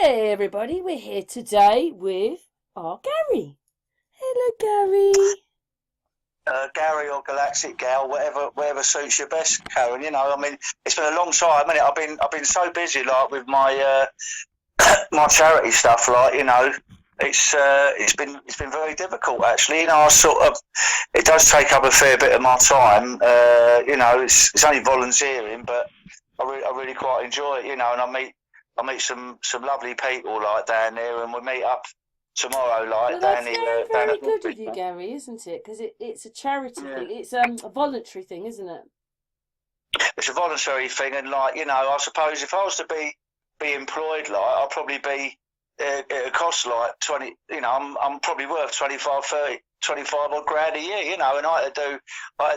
Hey everybody, we're here today with our Gary. Hello Gary. Gary or Galactic Gal, whatever suits you best, Karen. I mean, it's been a long time, hasn't it? I've been so busy, like with my my charity stuff, like it's been very difficult actually. I sort of it does take up a fair bit of my time. It's only volunteering, but I really quite enjoy it. And I meet some lovely people like down there, and we meet up tomorrow, Well, like down that's the very, down very at good of Woodbridge. you, Gary, isn't it? Because it's a charity Yeah. thing. It's a voluntary thing, isn't it? It's a voluntary thing, and I suppose if I was to be employed, like I'd probably be it'd cost like 20. I'm probably worth 25, 30, 25 odd grand a year. And I had to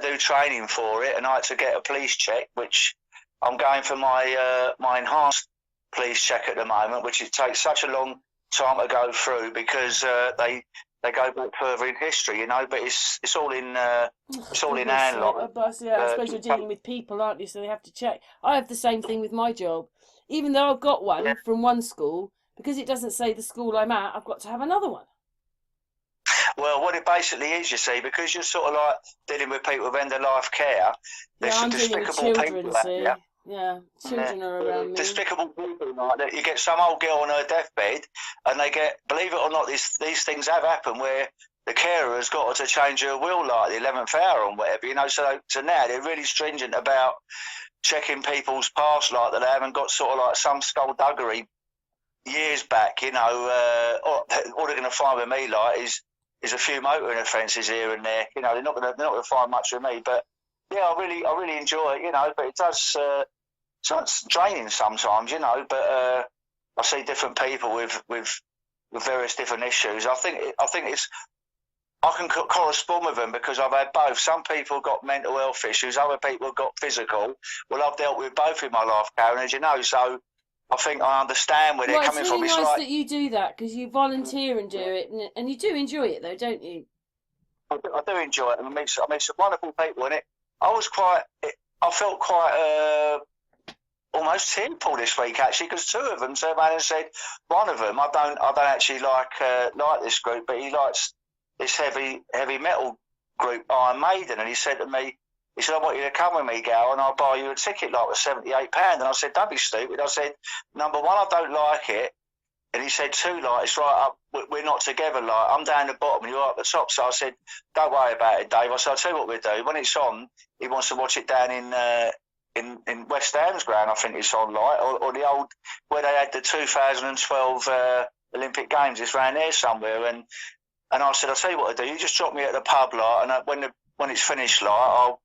do training for it, and I had to get a police check, which I'm going for my enhanced police check at the moment, which it takes such a long time to go through because they go back further in history, but it's all in Oh, it's all in goodness hand, sake. like. I suppose you're dealing with people, aren't you? So they have to check. I have the same thing with my job. Even though I've got Yeah. one from one school, because it doesn't say the school I'm at, I've got to have another one. Well, what it basically is, you see, because you're sort of like dealing with people with end of life care, there's Yeah, some I'm dealing with despicable children, people out there. see. Yeah, Yeah. children are around me. Despicable people like that. You get some old girl on her deathbed, and they get, believe it or not, these things have happened where the carer has got her to change her will like the 11th hour or whatever. So now they're really stringent about checking people's past, like that they haven't got sort of like some skullduggery years back. All they're going to find with me like is a few motoring offences here and there. They're not going to find much with me, but yeah, I really enjoy it. But it does. So it's draining sometimes. But I see different people with various different issues. I think I can correspond with them because I've had both. Some people got mental health issues, other people have got physical. Well, I've dealt with both in my life, Karen, as you know. So I think I understand where they're Well, it's coming really from. It's nice like that you do that because you volunteer and do it, and you do enjoy it though, don't you? I do enjoy it, and I meet some wonderful people in it. I was quite, I felt quite almost tearful this week actually because two of them turned around and said, one of them, I don't actually like this group, but he likes this heavy metal group Iron Maiden, and he said to me, he said, I want you to come with me, Gal, and I'll buy you a ticket like with £78. And I said, don't be stupid. I said, number one, I don't like it. And he said, two, like, it's right up, we're not together, like, I'm down the bottom and you're up the top. So I said, don't worry about it, Dave. I said, I'll tell you what we'll do. When it's on, he wants to watch it down in West Ham's ground, I think it's on, like, or the old, where they had the 2012 Olympic Games, it's around there somewhere. And I said, I'll tell you what I do, you just drop me at the pub, like, and when it's finished, like,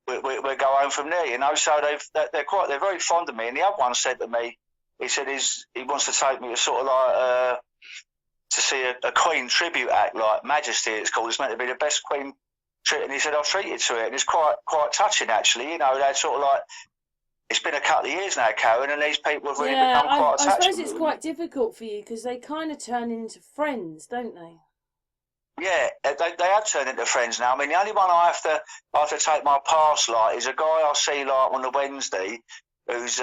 we'll go home from there, So they're very fond of me. And the other one said to me, he said he wants to take me to sort of like to see a Queen tribute act, like Majesty. It's called. It's meant to be the best Queen tribute. And he said I'll treat you to it, and it's quite touching actually. They're sort of like, it's been a couple of years now, Karen, and these people have really Yeah, become quite I attached suppose to it's me. quite difficult for you because they kind of turn into friends, don't they? Yeah, they have turned into friends now. I mean, the only one I have to take my pass like is a guy I see like on a Wednesday, who's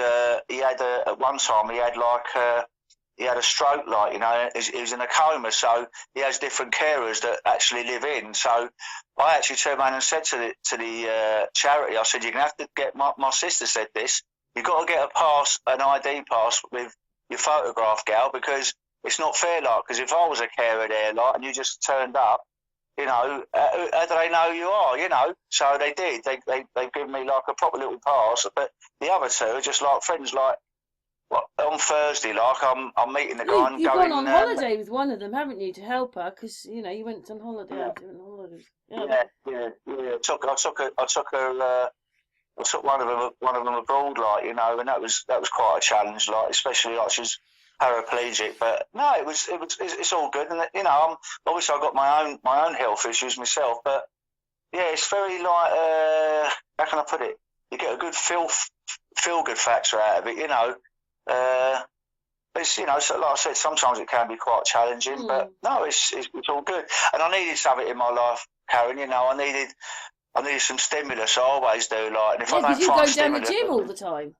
he had at one time he had he had a stroke, like he was in a coma, so he has different carers that actually live in. So I actually turned around and said to the charity, I said, you're gonna have to get my sister said this. You've got to get a pass, an ID pass with your photograph, gal, because it's not fair, like, because if I was a carer there, like, and you just turned up, how do they know who you are, So they did. They've given me, like, a proper little pass, but the other two are just, like, friends, like, well, on Thursday, like, I'm meeting the guy and You've gone going, on holiday with one of them, haven't you, to help her? Because you went on holiday. yeah, You went on holiday. Yeah, yeah. I took one of them abroad, like, and that was quite a challenge, like, especially like she's paraplegic. But no, it's all good, and obviously I've got my own health issues myself, but yeah, it's very like how can I put it? You get a good feel good factor out of it, Uh, it's so like I said, sometimes it can be quite challenging, but mm. no, it's all good. And I needed something in my life, Karen. I needed some stimulus. I always do, like, and if Yeah, I because don't you find go down the stimulus, gym all the time.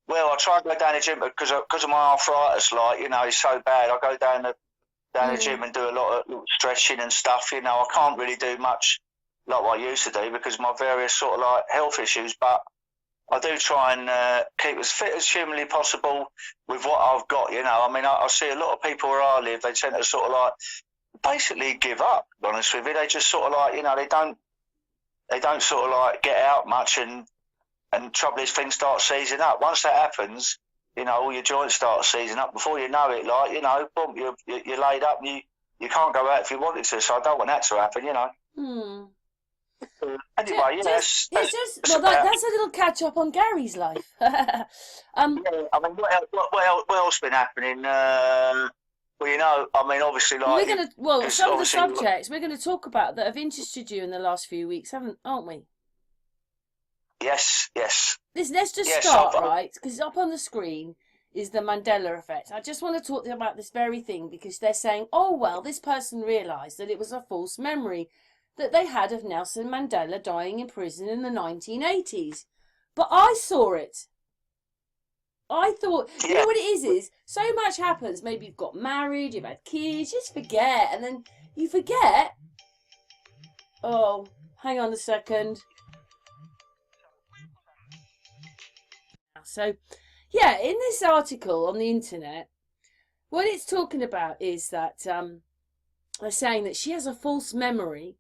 Well, I try and go down the gym because of my arthritis. Like, you know, it's so bad. I go down the gym and do a lot of stretching and stuff. You know, I can't really do much like what I used to do because of my various sort of like health issues. But I do try and keep as fit as humanly possible with what I've got. You know, I mean, I see a lot of people where I live. They tend to sort of like basically give up. To be honest with you, they just sort of like, you know, they don't sort of like get out much, and trouble is things start seizing up. Once that happens, you know, all your joints start seizing up. Before you know it, like, you know, boom, you're laid up and you can't go out if you wanted to. So I don't want that to happen, you know. Anyway, that's a little catch up on Gary's life. Yeah, I mean, what else been happening? Well, you know, I mean, obviously, like some of the subjects we're gonna talk about that have interested you in the last few weeks, aren't we? Yes. Let's just start, right? Because up on the screen is the Mandela effect. I just want to talk to them about this very thing because they're saying, oh, well, this person realised that it was a false memory that they had of Nelson Mandela dying in prison in the 1980s. But I saw it. I thought, you know what it is so much happens. Maybe you've got married, you've had kids, you just forget. And then you forget. Oh, hang on a second. So, yeah, in this article on the internet, what it's talking about is that they're saying that she has a false memory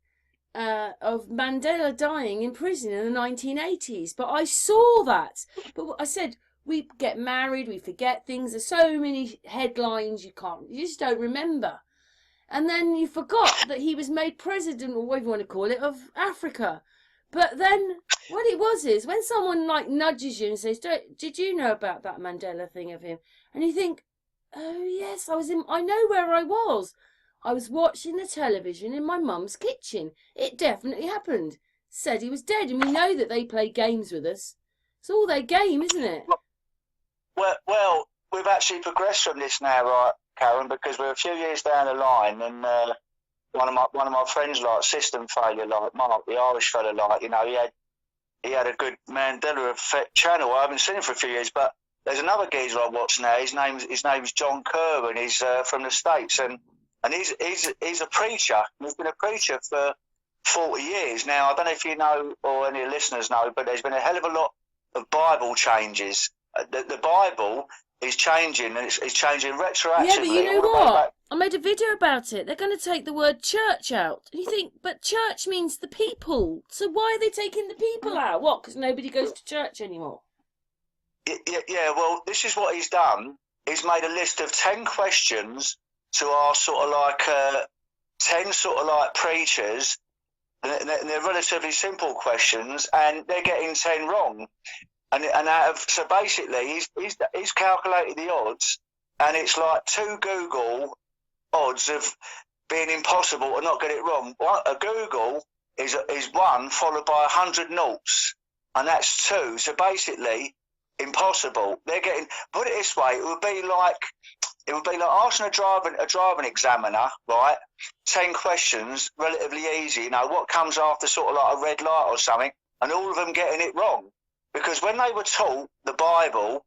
of Mandela dying in prison in the 1980s. But I saw that. But I said, we get married, we forget things. There's so many headlines you just don't remember. And then you forgot that he was made president, or whatever you want to call it, of Africa. But then what it was is when someone like nudges you and says, did you know about that Mandela thing of him? And you think, oh yes, I know where I was. I was watching the television in my mum's kitchen. It definitely happened. Said he was dead, and we know that they play games with us. It's all their game, isn't it? Well, we've actually progressed from this now, right, Karen, because we're a few years down the line, and one of my friends, like System Failure, like Mark, the Irish fella, like, you know, he had a good Mandela effect channel. I haven't seen him for a few years, but there's another geezer I watch now. His name's John Kerr, and he's from the States, and he's a preacher. He's been a preacher for 40 years now. I don't know if you know or any listeners know, but there's been a hell of a lot of Bible changes. The Bible is changing, and it's changing retroactively. Yeah, but you know what? I made a video about it. They're going to take the word church out. And you think, but church means the people. So why are they taking the people out? What, because nobody goes to church anymore? Yeah, well, this is what he's done. He's made a list of 10 questions to our sort of like 10 sort of like preachers. And they're relatively simple questions, and they're getting 10 wrong. And so basically, he's calculated the odds, and it's like 2 Google odds of being impossible to not get it wrong. A Google is 1 followed by 100 noughts, and that's 2. So basically, impossible. They're getting, put it this way, it would be like asking a driving examiner, right? 10 questions, relatively easy. You know, what comes after sort of like a red light or something, and all of them getting it wrong. Because when they were taught the Bible,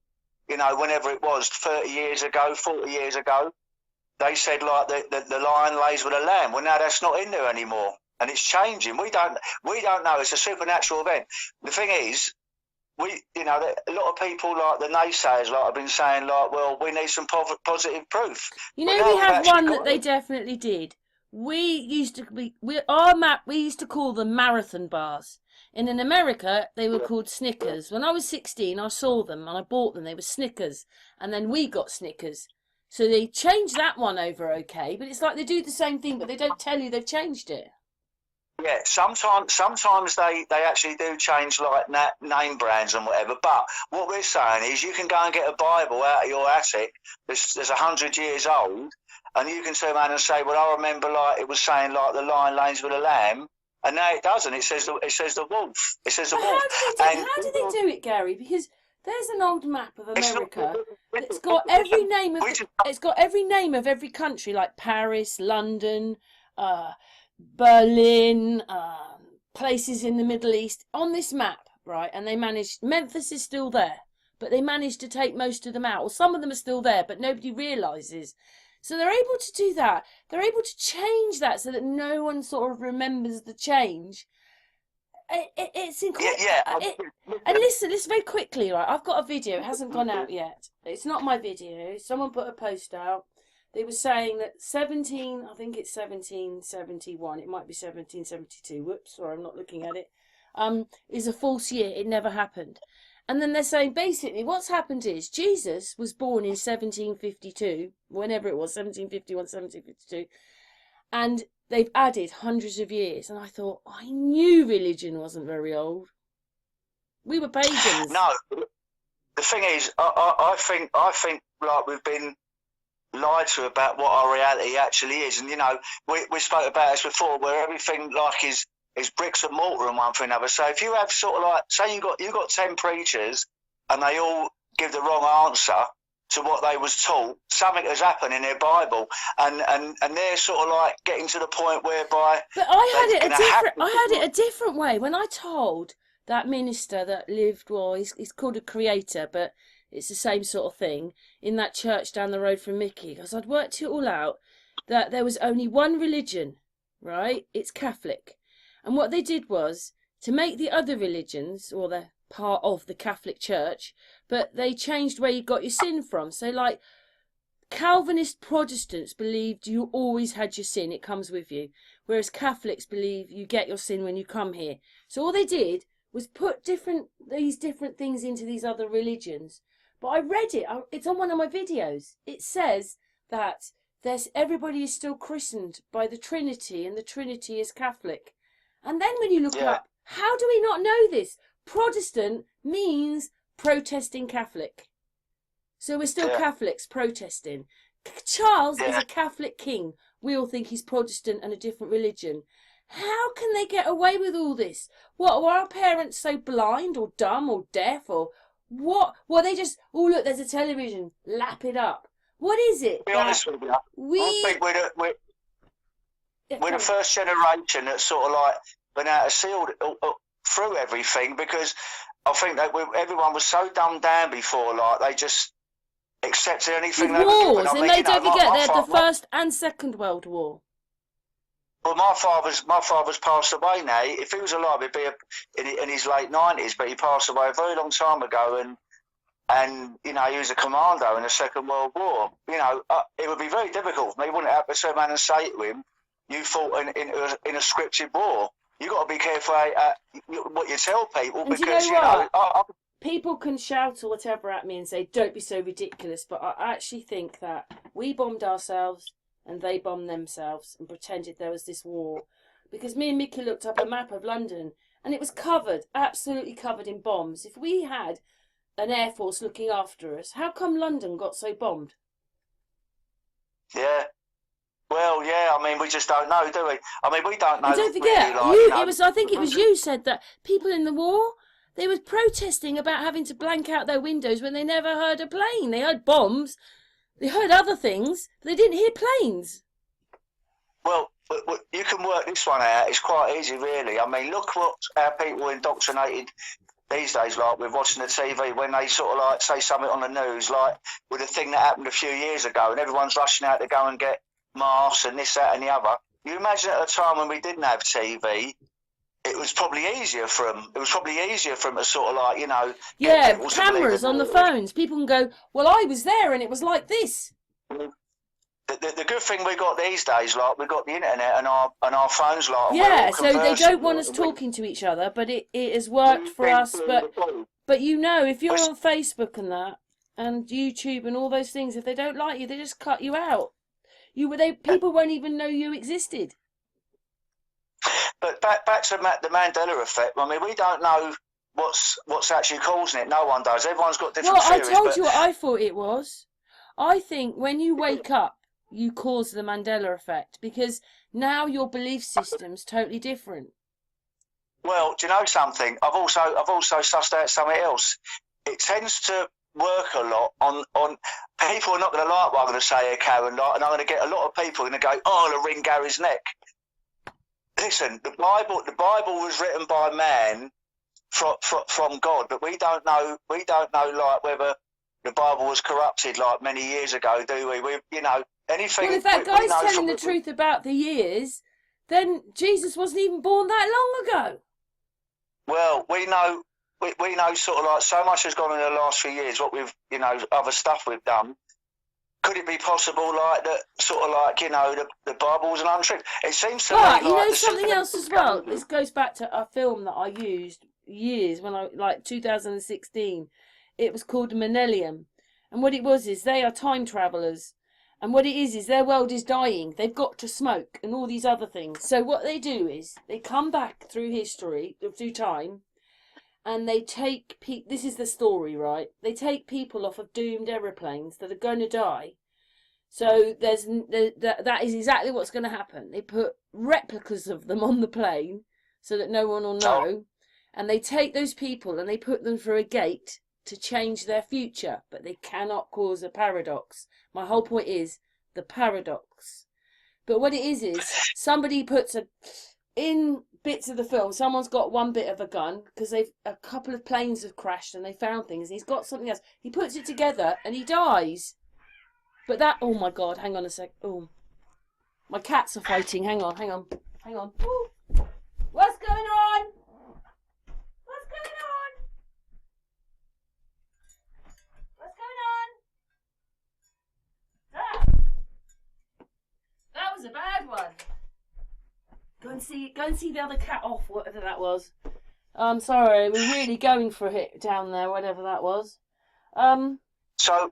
you know, whenever it was, 30 years ago, 40 years ago, they said like the lion lays with a lamb. Well, now that's not in there anymore, and it's changing. We don't know. It's a supernatural event. The thing is, a lot of people like the naysayers like have been saying like, well, we need some positive proof. You know, we have one that they definitely did. We used to call them marathon bars. And in America, they were called Snickers. When I was 16, I saw them and I bought them. They were Snickers. And then we got Snickers. So they changed that one over okay. But it's like they do the same thing, but they don't tell you they've changed it. Yeah, sometimes they actually do change like name brands and whatever. But what we're saying is you can go and get a Bible out of your attic that's 100 years old, and you can turn around and say, well, I remember like it was saying like the lion lays with a lamb. And now it doesn't. It says the wolf. It says the wolf. How do they do it, Gary? Because there's an old map of America that's got every name of it's got every name of every country, like Paris, London, Berlin, places in the Middle East on this map, right? And they managed. Memphis is still there, but they managed to take most of them out. Or some of them are still there, but nobody realises. So they're able to do that. They're able to change that so that no one sort of remembers the change. It's incredible. And listen very quickly, right? I've got a video. It hasn't gone out yet. It's not my video. Someone put a post out. They were saying that 1771, it might be 1772, whoops, sorry, I'm not looking at it, is a false year. It never happened. And then they're saying, basically, what's happened is Jesus was born in 1752, whenever it was, 1751, 1752, and they've added hundreds of years. And I thought, I knew religion wasn't very old. We were pagans. No, the thing is, I think like we've been lied to about what our reality actually is. And, you know, we spoke about this before, where everything like is bricks and mortar and one for another. So if you have sort of like, say you got 10 preachers and they all give the wrong answer to what they was taught, something has happened in their Bible, and they're sort of like getting to the point whereby. But I had it a different way when I told that minister that lived, well, he's called a creator, but it's the same sort of thing, in that church down the road from Mickey, because I'd worked it all out, that there was only one religion, right? It's Catholic. And what they did was to make the other religions, or the part of the Catholic Church, but they changed where you got your sin from. So like Calvinist Protestants believed you always had your sin, it comes with you, whereas Catholics believe you get your sin when you come here. So all they did was put these different things into these other religions. But I read it, it's on one of my videos. It says that everybody is still christened by the Trinity, and the Trinity is Catholic. And then when you look up, how do we not know this? Protestant means protesting Catholic. So we're still Catholics protesting. Charles is a Catholic king. We all think he's Protestant and a different religion. How can they get away with all this? What, were our parents so blind or dumb or deaf or what? Well, they just, oh look, there's a television, lap it up. What is it? To be honest with you, I think we're the first generation that sort of like been out of sealed through everything, because I think that everyone was so dumbed down before, like they just accepted anything they were given. And they don't forget they had the First and Second World War. Well, my father's passed away now. If he was alive, he'd be in his late 90s, but he passed away a very long time ago, and you know, he was a commando in the Second World War. You know, it would be very difficult for me, wouldn't it, to turn around and say to him, you fought in a scripted war. You got to be careful what you tell people, and because you know people can shout or whatever at me and say, don't be so ridiculous, but I actually think that we bombed ourselves and they bombed themselves and pretended there was this war. Because me and Mickey looked up a map of London and it was covered, absolutely covered in bombs. If we had an air force looking after us, how come London got so bombed? Yeah. Well, yeah, I mean, we just don't know, do we? I mean, we don't know. And don't forget, really, I think it was you said that people in the war, they were protesting about having to blank out their windows when they never heard a plane. They heard bombs, they heard other things, but they didn't hear planes. Well, you can work this one out. It's quite easy, really. I mean, look what our people are indoctrinated these days, like with watching the TV, when they sort of like say something on the news, like with a thing that happened a few years ago, and everyone's rushing out to go and get masks and this, that and the other. You imagine at a time when we didn't have TV, it was probably easier for them. It was probably easier for them to sort of like, you know... Yeah, cameras on the phones. People can go, well, I was there and it was like this. The good thing we got these days, like, we've got the internet and our phones, like... Yeah, so they don't want us talking to each other, but it has worked for us. But you know, if you're on Facebook and that, and YouTube and all those things, if they don't like you, they just cut you out. People won't even know you existed. But back to the Mandela effect. I mean, we don't know what's actually causing it. No one does. Everyone's got different theories. I told you what I thought it was. I think when you wake up, you cause the Mandela effect, because now your belief system's totally different. Well, do you know something? I've also sussed out something else. It tends to work a lot on people are not going to like what I'm going to say here, Karen, and I'm going to get a lot of people going to go, oh, to wring Gary's neck. Listen, the Bible was written by man from God, but we don't know like whether the Bible was corrupted like many years ago, do we? Anything. Well, if that guy's know telling the truth about the years, then Jesus wasn't even born that long ago. Well, we know sort of like so much has gone in the last few years. What we've other stuff we've done. Could it be possible, like that, sort of like the Bible was an untruth? It seems to me like something else as well. This goes back to a film that I used years when I 2016. It was called Millennium, and what it was is they are time travelers, and what it is their world is dying. They've got to smoke and all these other things. So what they do is they come back through history, through time. And they take this is the story, right? They take people off of doomed aeroplanes that are going to die. So that is exactly what's going to happen. They put replicas of them on the plane so that no one will know. And they take those people and they put them through a gate to change their future. But they cannot cause a paradox. My whole point is the paradox. But what it is somebody puts in bits of the film, someone's got one bit of a gun because a couple of planes have crashed and they found things. And he's got something else. He puts it together and he dies. But oh my God, hang on a sec. Oh, my cats are fighting. Hang on. Ooh. What's going on? That was a bad one. Go and see the other cat off, whatever that was. I'm sorry, we're really going for it down there, whatever that was. So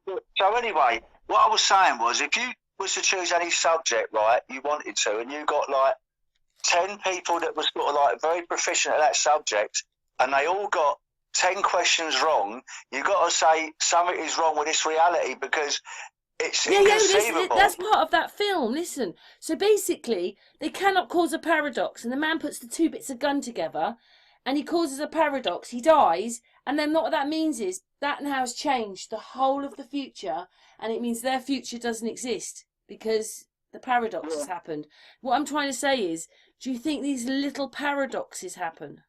anyway, what I was saying was, if you was to choose any subject, right, you wanted to, and you got like 10 people that was sort of like very proficient at that subject, and they all got 10 questions wrong, you got to say something is wrong with this reality because it's inconceivable. That's part of that film. Listen, so basically, they cannot cause a paradox, and the man puts the two bits of gun together, and he causes a paradox. He dies, and then what that means is that now has changed the whole of the future, and it means their future doesn't exist because the paradox has happened. What I'm trying to say is, do you think these little paradoxes happen?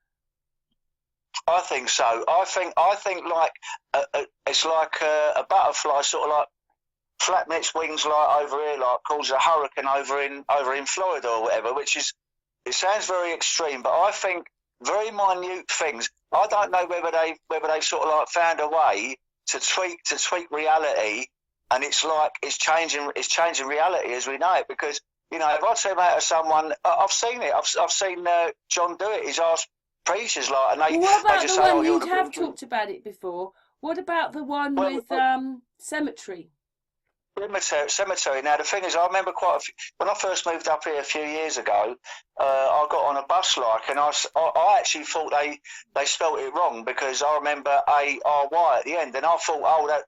I think so. I think like it's like a butterfly sort of like flapping its wings like over here, like causes a hurricane over in Florida or whatever, it sounds very extreme, but I think very minute things. I don't know whether they sort of like found a way to tweak reality, and it's changing reality as we know it. Because if I say that to someone, I've seen it. I've seen John do it. He's asked preachers like, and they. What about they just the say, one you'd have talked about it before? What about the one with cemetery? Cemetery. Now the thing is, I remember when I first moved up here a few years ago. I got on a bus and I actually thought they spelt it wrong because I remember ARY at the end, and I thought, that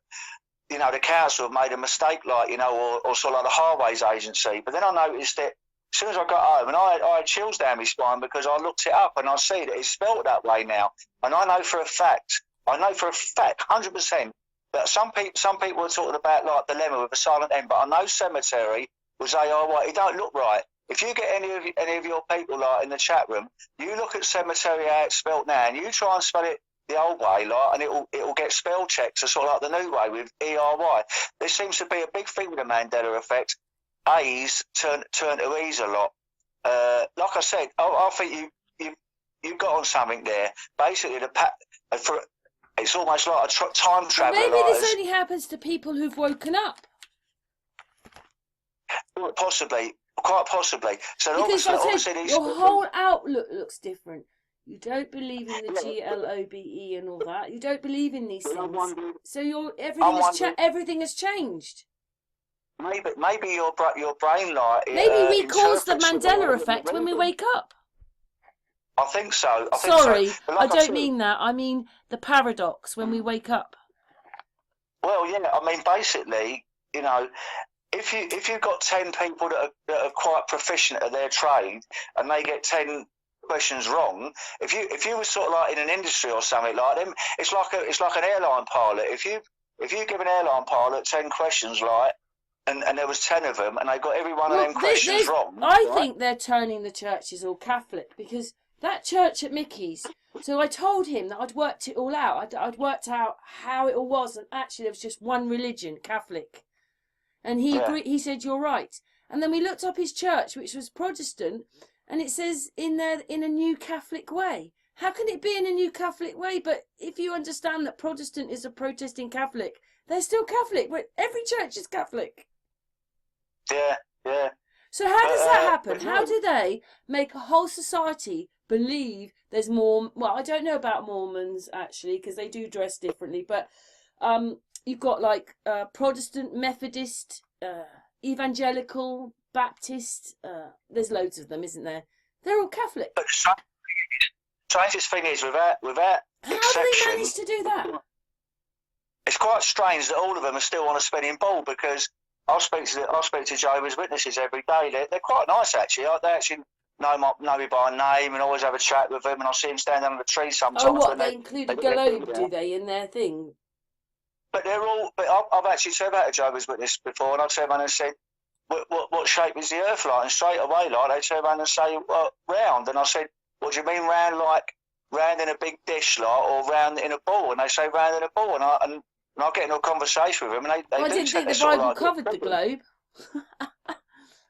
the council have made a mistake, or sort of like the highways agency. But then I noticed it as soon as I got home, and I had chills down my spine because I looked it up and I see that it's spelt that way now, and I know for a fact, 100%. But some people are talking about like dilemma with a silent M, but I know cemetery was ARY. It don't look right. If you get any of your people like in the chat room, you look at cemetery how it's spelt now, and you try and spell it the old way, like, and it'll get spell checked, so sort of like the new way with ERY. There seems to be a big thing with the Mandela effect. A's turn to E's a lot. Like I said, I think you got on something there. Basically, it's almost like a time travel. Maybe this only happens to people who've woken up. Possibly, quite possibly. So because obviously your whole outlook looks different. You don't believe in the GLOBE and all that. You don't believe in these things. So everything has changed. Maybe your brain light. Maybe we cause the Mandela effect when we wake up. I think so. Sorry, I don't mean that. I mean the paradox when we wake up. Well, yeah. I mean, basically, if you've got 10 people that are quite proficient at their trade, and they get 10 questions wrong, if you were sort of like in an industry or something like them, it's like an airline pilot. If you give an airline pilot 10 questions, like, and there was 10 of them, and they got every one of them questions wrong. I think they're turning the churches all Catholic because That church at Mickey's. So I told him that I'd worked it all out. I'd worked out how it all was, and actually there was just one religion, Catholic. And he Yeah. agreed. He said, "You're right." And then we looked up his church, which was Protestant, and it says in there, in a new Catholic way. How can it be in a new Catholic way? But if you understand that Protestant is a protesting Catholic, they're still Catholic. But every church is Catholic. Yeah, yeah. So how does that happen? How do they make a whole society believe there's more? Well, I don't know about Mormons actually, because they do dress differently. But you've got like Protestant, Methodist, Evangelical, Baptist. There's loads of them, isn't there? They're all Catholic. But the strangest thing is, without How exception, do they manage to do that? it's quite strange that all of them are still on a spinning ball, because I speak to Jehovah's Witnesses every day. They're quite nice actually. They actually know me by name and always have a chat with them, and I see them standing under the tree sometimes. Oh, what, they include a globe, do they, in their thing? But they're all. But I've actually said about a Jehovah's Witness before, and I've turned around and said, "What shape is the Earth like?" And straight away, like they turn around and say, "Round." And I said, "What do you mean round? Like round in a big dish, like, or round in a ball?" And they say round in a ball, and I get into a conversation with them, and they I didn't think the Bible covered the globe.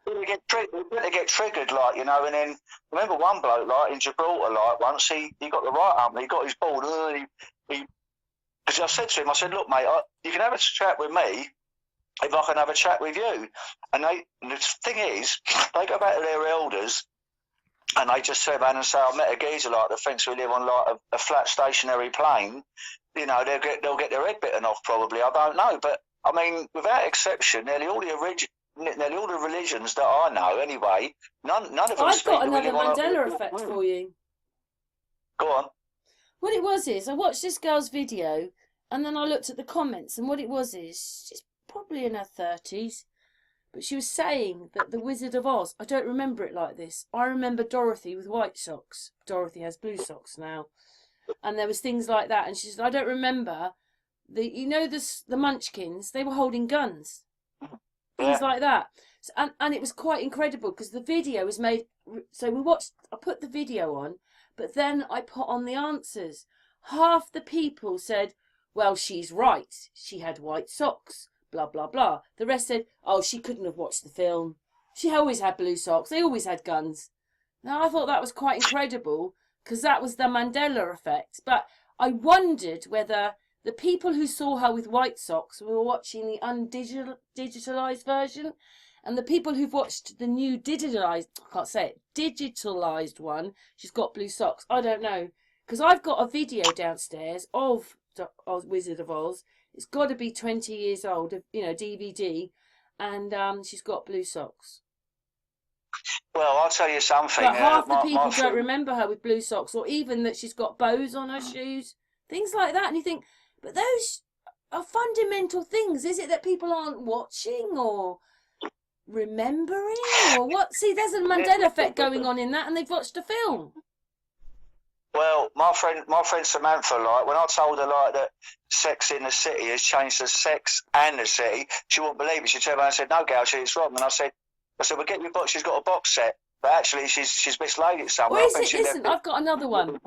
They get triggered, like, you know. And then remember one bloke, like in Gibraltar, like once he got the right up, and he got his ball. Because I said to him, I said, "Look, mate, you can have a chat with me if I can have a chat with you." And the thing is, they go back to their elders, and they just turn around and say, "I met a geezer like that thinks we live on like a flat stationary plane." You know, they'll get their head bitten off probably. I don't know, but I mean, without exception, nearly all the religions that I know, anyway, none of them. I've got another Mandela effect for you. Go on. What it was is, I watched this girl's video, and then I looked at the comments, and what it was is, she's probably in her 30s, but she was saying that the Wizard of Oz, I don't remember it like this. I remember Dorothy with white socks. Dorothy has blue socks now. And there was things like that, and she said, I don't remember the Munchkins, they were holding guns. Things like that. So, and it was quite incredible because the video was made. So I put the video on, but then I put on the answers. Half the people said, "Well, she's right. She had white socks, blah, blah, blah." The rest said, "Oh, she couldn't have watched the film. She always had blue socks. They always had guns." Now, I thought that was quite incredible because that was the Mandela effect. But I wondered whether the people who saw her with white socks were watching the digitalized version, and the people who've watched the new digitalized one, she's got blue socks. I don't know, because I've got a video downstairs of Wizard of Oz. It's got to be 20 years old, DVD, and she's got blue socks. Well, I'll tell you something. But half the people don't remember her with blue socks, or even that she's got bows on her shoes, things like that. And you think, but those are fundamental things. Is it that people aren't watching or remembering, or what? See, there's a Mandela effect going on in that, and they've watched a film. Well, my friend Samantha, like, when I told her like that Sex in the City has changed to Sex and the City, she wouldn't believe it. She turned around and said, "No, Gal, it's wrong." And I said, "Well, get your box." She's got a box set, but actually she's mislaid it somewhere. Or is it? Listen, I've got another one.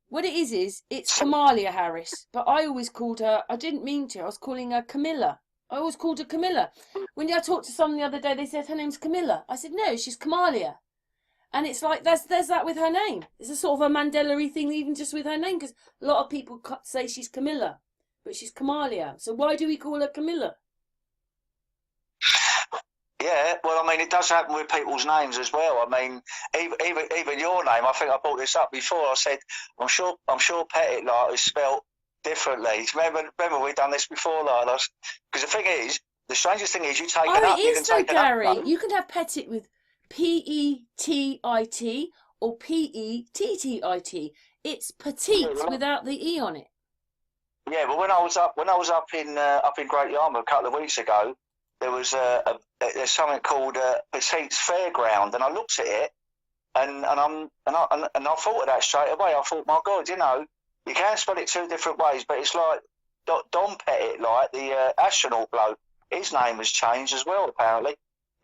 What it is it's Kamalia Harris, but I always called her. I didn't mean to. I was calling her Camilla. I always called her Camilla. When I talked to someone the other day, they said her name's Camilla. I said no, she's Kamalia. And it's like there's that with her name. It's a sort of a Mandela-y thing, even just with her name, because a lot of people say she's Camilla, but she's Kamalia. So why do we call her Camilla? Yeah, well, I mean, it does happen with people's names as well. I mean, even your name. I think I brought this up before. I said, I'm sure Pettit like is spelled differently. Remember we've done this before, like, because the thing is, the strangest thing is you take it up. Oh, it is though, Gary. You can have Pettit with Pettit or Pettit. It's petite without the e on it. Yeah, but when I was up in Great Yarmouth a couple of weeks ago, there was there's something called Petit's Fairground, and I looked at it, and I thought of that straight away. I thought, my God, you can spell it two different ways, but it's like Don Pettit, like the astronaut bloke. His name has changed as well, apparently.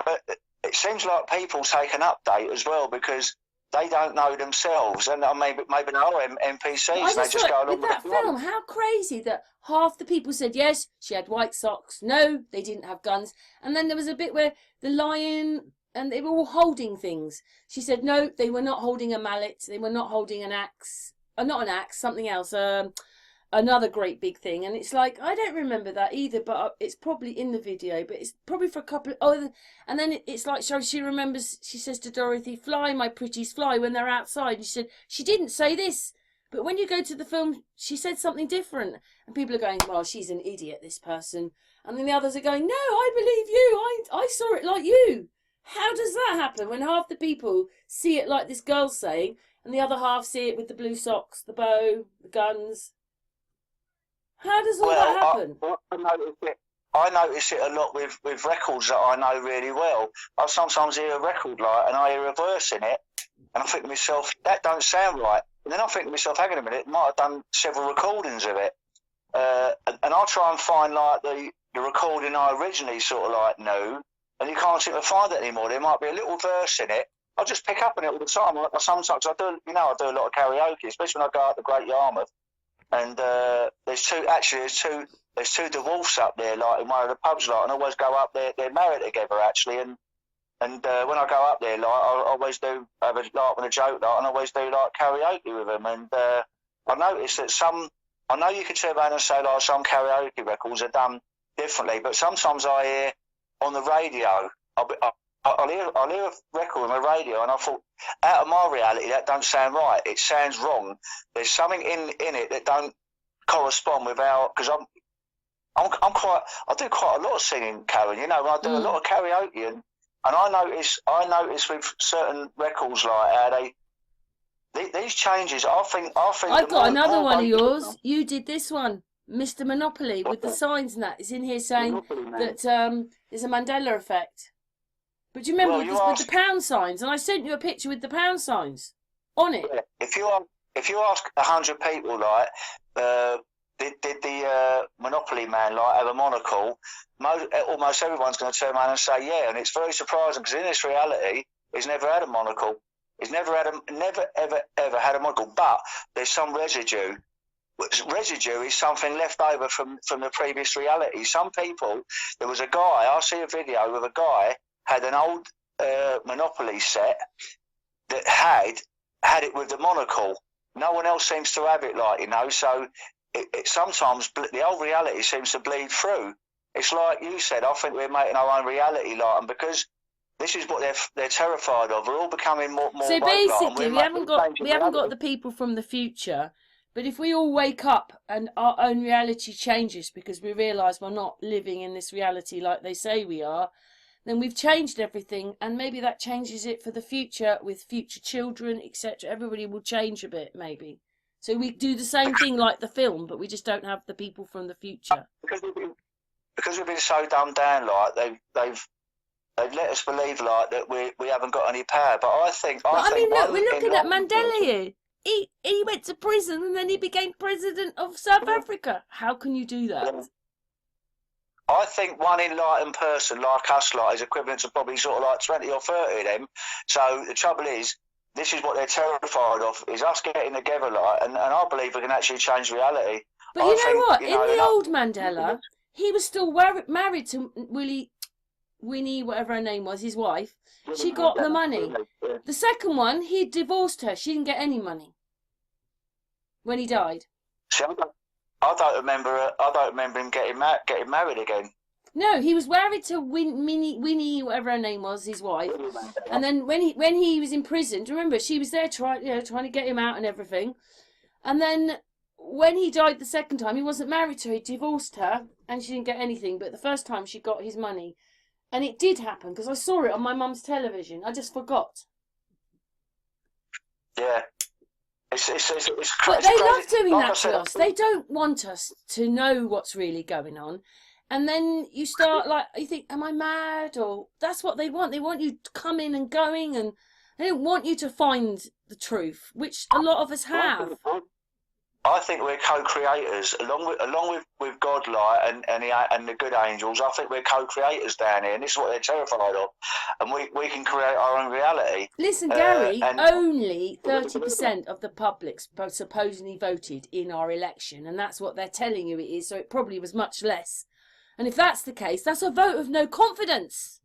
But it seems like people take an update as well, because they don't know themselves, and maybe they are NPCs. I And they just thought, go along with that the flow. film, how crazy that half the people said yes, she had white socks. No, they didn't have guns. And then there was a bit where the lion and they were all holding things. She said no, they were not holding a mallet. They were not holding an axe. Not an axe, something else. Another great big thing. And it's like, I don't remember that either, but it's probably in the video, but it's probably for a couple of, and then it's like, so she remembers, she says to Dorothy, fly my pretties, fly, when they're outside. And she said, she didn't say this, but when you go to the film, she said something different. And people are going, well, she's an idiot, this person. And then the others are going, no, I believe you, I saw it like you. How does that happen when half the people see it like this girl's saying, and the other half see it with the blue socks, the bow, the guns? How does all that happen? I notice it a lot with records that I know really well. I sometimes hear a record and I hear a verse in it, and I think to myself, that don't sound right. And then I think to myself, hang on a minute, I might have done several recordings of it. And I'll try and find the recording I originally sort of knew, and you can't seem to find it anymore. There might be a little verse in it. I'll just pick up on it all the time. Sometimes I do a lot of karaoke, especially when I go out to Great Yarmouth. And there's two dwarfs up there, in one of the pubs, and I always go up there. They're married together, actually, and when I go up there, I always do have a laugh and a joke, and I always do karaoke with them. And I noticed that I know you could turn around and say some karaoke records are done differently, but sometimes I hear on the radio, I'll hear a record on the radio, and I thought, out of my reality, that don't sound right. It sounds wrong. There's something in it that don't correspond with because I do quite a lot of singing, Karen. I do a lot of karaoke, and I notice with certain records how these changes. I think I've got another one of yours. You did this one, Mr. Monopoly, with the signs and that. It's in here saying that there's a Mandela effect. But do you remember with the pound signs? And I sent you a picture with the pound signs on it. Yeah. If you ask 100 people, did the Monopoly man have a monocle? Almost everyone's going to turn around and say yeah, and it's very surprising because in this reality, he's never had a monocle. He's never ever had a monocle. But there's some residue. Residue is something left over from the previous reality. Some people, there was a guy. I see a video with a guy. Had an old Monopoly set that had it with the monocle. No one else seems to have it, so it sometimes the old reality seems to bleed through. It's like you said, I think we're making our own reality, and because this is what they're terrified of, we're all becoming more. So basically, we haven't got the people from the future, but if we all wake up and our own reality changes because we realise we're not living in this reality like they say we are, then we've changed everything, and maybe that changes it for the future with future children, etc. Everybody will change a bit, maybe. So we do the same thing like the film, but we just don't have the people from the future. Because we've been so dumbed down, they've let us believe that we haven't got any power. But I think. Look, we're looking at Mandela here. He went to prison and then he became president of South Africa. How can you do that? Yeah. I think one enlightened person like us is equivalent to probably sort of 20 or 30 of them. So the trouble is, this is what they're terrified of, is us getting together and I believe we can actually change reality. But you know what? In the old Mandela, he was still married to Winnie, whatever her name was, his wife. She got the money. The second one, he divorced her. She didn't get any money when he died. See, I don't remember him getting married again. No, he was married to Winnie, whatever her name was, his wife. And then when he was in prison, do you remember? She was there trying to get him out and everything. And then when he died the second time, he wasn't married to her. He divorced her, and she didn't get anything. But the first time, she got his money, and it did happen because I saw it on my mum's television. I just forgot. Yeah. But they love doing that to us. They don't want us to know what's really going on. And then you start you think, am I mad? Or that's what they want. They want you coming and going, and they don't want you to find the truth, which a lot of us have. I think we're co-creators, along with God, light, and the good angels. I think we're co-creators down here, and this is what they're terrified of. And we can create our own reality. Listen, Gary, only 30% of the public supposedly voted in our election, and that's what they're telling you it is. So it probably was much less. And if that's the case, that's a vote of no confidence.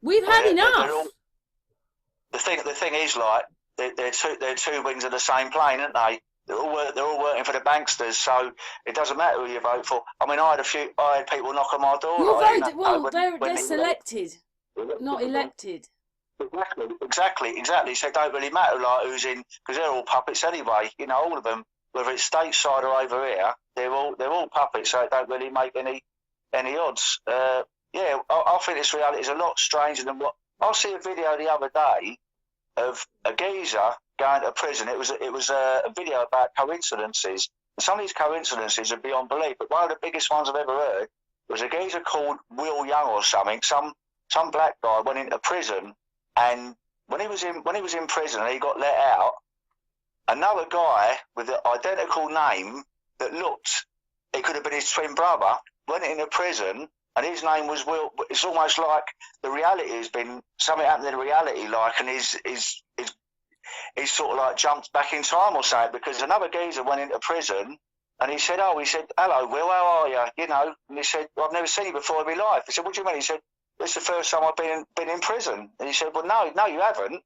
We've had enough. The thing is, like, they're two wings of the same plane, aren't they? They're all working for the banksters, so it doesn't matter who you vote for. I mean, I had people knock on my door. They're selected, not elected. Exactly. So it don't really matter like who's in, because they're all puppets anyway. You know, all of them, whether it's stateside or over here, they're all puppets. So it don't really make any odds. I think this reality is a lot stranger than what I see. A video the other day of a geezer going to prison. It was a video about coincidences. Some of these coincidences are beyond belief, but one of the biggest ones I've ever heard was a geezer called Will Young or something. Some black guy went into prison, and when he was in prison and he got let out, another guy with the identical name that looked, it could have been his twin brother, went into prison. And his name was Will. It's almost like the reality has been something happened in the reality, like, and he's sort of like jumped back in time or something, because another geezer went into prison and he said, hello, Will, how are you? You know, and he said, well, I've never seen you before in my life. He said, what do you mean? He said, it's the first time I've been in prison. And he said, well, no, you haven't.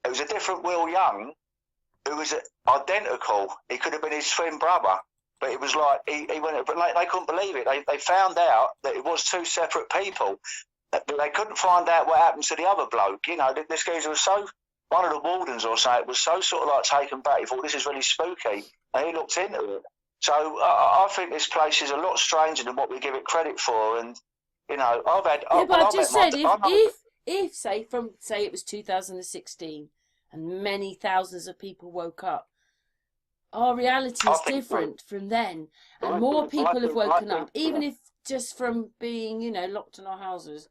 It was a different Will Young who was identical. He could have been his twin brother. But it was like he went, but they couldn't believe it. They found out that it was two separate people, but they couldn't find out what happened to the other bloke. You know, this geezer was so, one of the wardens or something was so sort of like taken back. He thought this is really spooky, and he looked into it. So I think this place is a lot stranger than what we give it credit for. And you know, but I've just said if say it was 2016, and many thousands of people woke up. Our reality is different from then, and more people have woken up, even if just from being, you know, locked in our houses.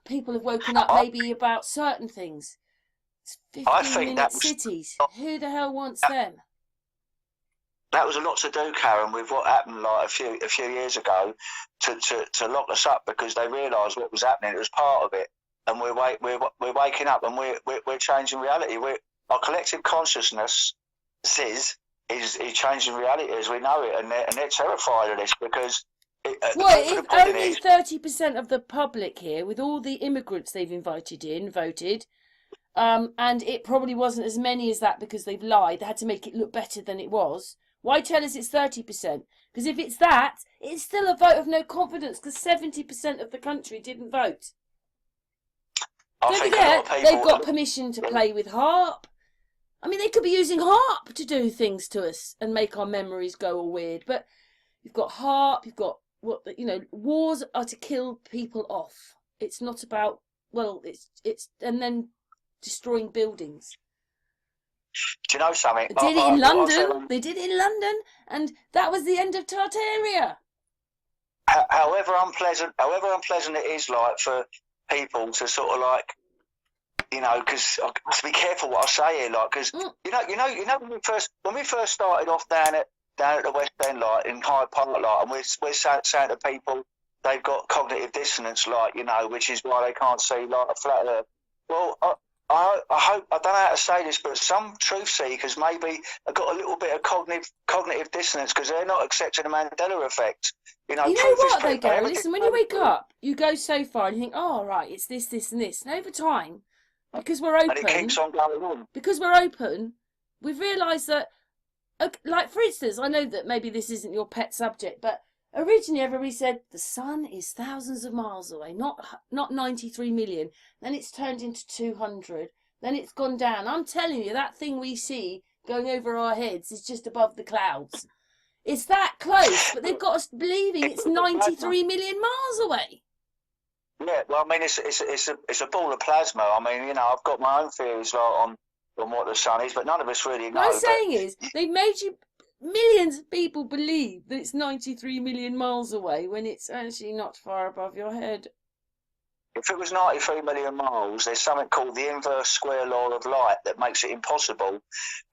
People have woken up maybe about certain things. It's 15-minute cities. Who the hell wants them? That was a lot to do, Karen, with what happened like a few years ago to lock us up, because they realised what was happening. It was part of it, and we're waking up and we're changing reality. Our collective consciousness is changing reality as we know it, and they're terrified of this, because if only 30% of the public here, with all the immigrants they've invited in, voted, and it probably wasn't as many as that because they've lied. They had to make it look better than it was. Why tell us it's 30%? Because if it's that, it's still a vote of no confidence, because 70% of the country didn't vote. Don't forget, they've got permission to play with harp. I mean, they could be using harp to do things to us and make our memories go all weird. But you've got harp, you've got wars are to kill people off. It's not about, it's and then destroying buildings. Do you know something? They did it in London. They did it in London, and that was the end of Tartaria. However unpleasant it is, like, for people to sort of like, you know, because I have to be careful what I say here, like, because you know when we first started off down at the West End, like in Hyde Park, like, and we're saying to people they've got cognitive dissonance, like, you know, which is why they can't see like a flat earth. Well, I hope, I don't know how to say this, but some truth seekers maybe have got a little bit of cognitive dissonance because they're not accepting the Mandela effect. You know what though, Gary? Listen, when you wake up, you go so far and you think, oh, right, it's this, this and this. And over time, because we're open, and it keeps on going on. Because we're open, we've realised that, like, for instance, I know that maybe this isn't your pet subject, but originally everybody said the sun is thousands of miles away, not 93 million. Then it's turned into 200. Then it's gone down. I'm telling you, that thing we see going over our heads is just above the clouds. It's that close, but they've got us believing it's 93 million miles away. Yeah, well, I mean, it's a ball of plasma. I mean, you know, I've got my own theories on what the sun is, but none of us really know. What I'm saying is, they've made millions of people believe that it's 93 million miles away when it's actually not far above your head. if it was 93 million miles, there's something called the inverse square law of light that makes it impossible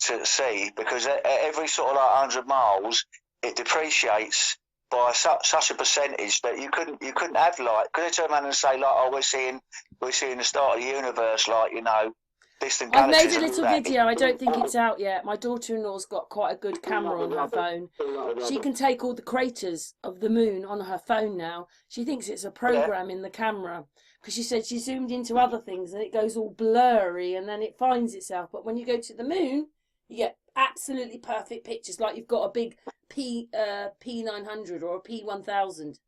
to see, because at every sort of like 100 miles, it depreciates by such a percentage that you couldn't have light. Could they turn around and say like, oh, we're seeing the start of the universe, like, you know, distant I've galaxies. made a little video. I don't think it's out yet. My daughter-in-law's got quite a good camera on her phone. She can take all the craters of the moon on her phone now. She thinks it's a program in the camera, because she said she zoomed into other things and it goes all blurry and then it finds itself. But when you go to the moon, you get absolutely perfect pictures, like you've got a big P900 or a P1000.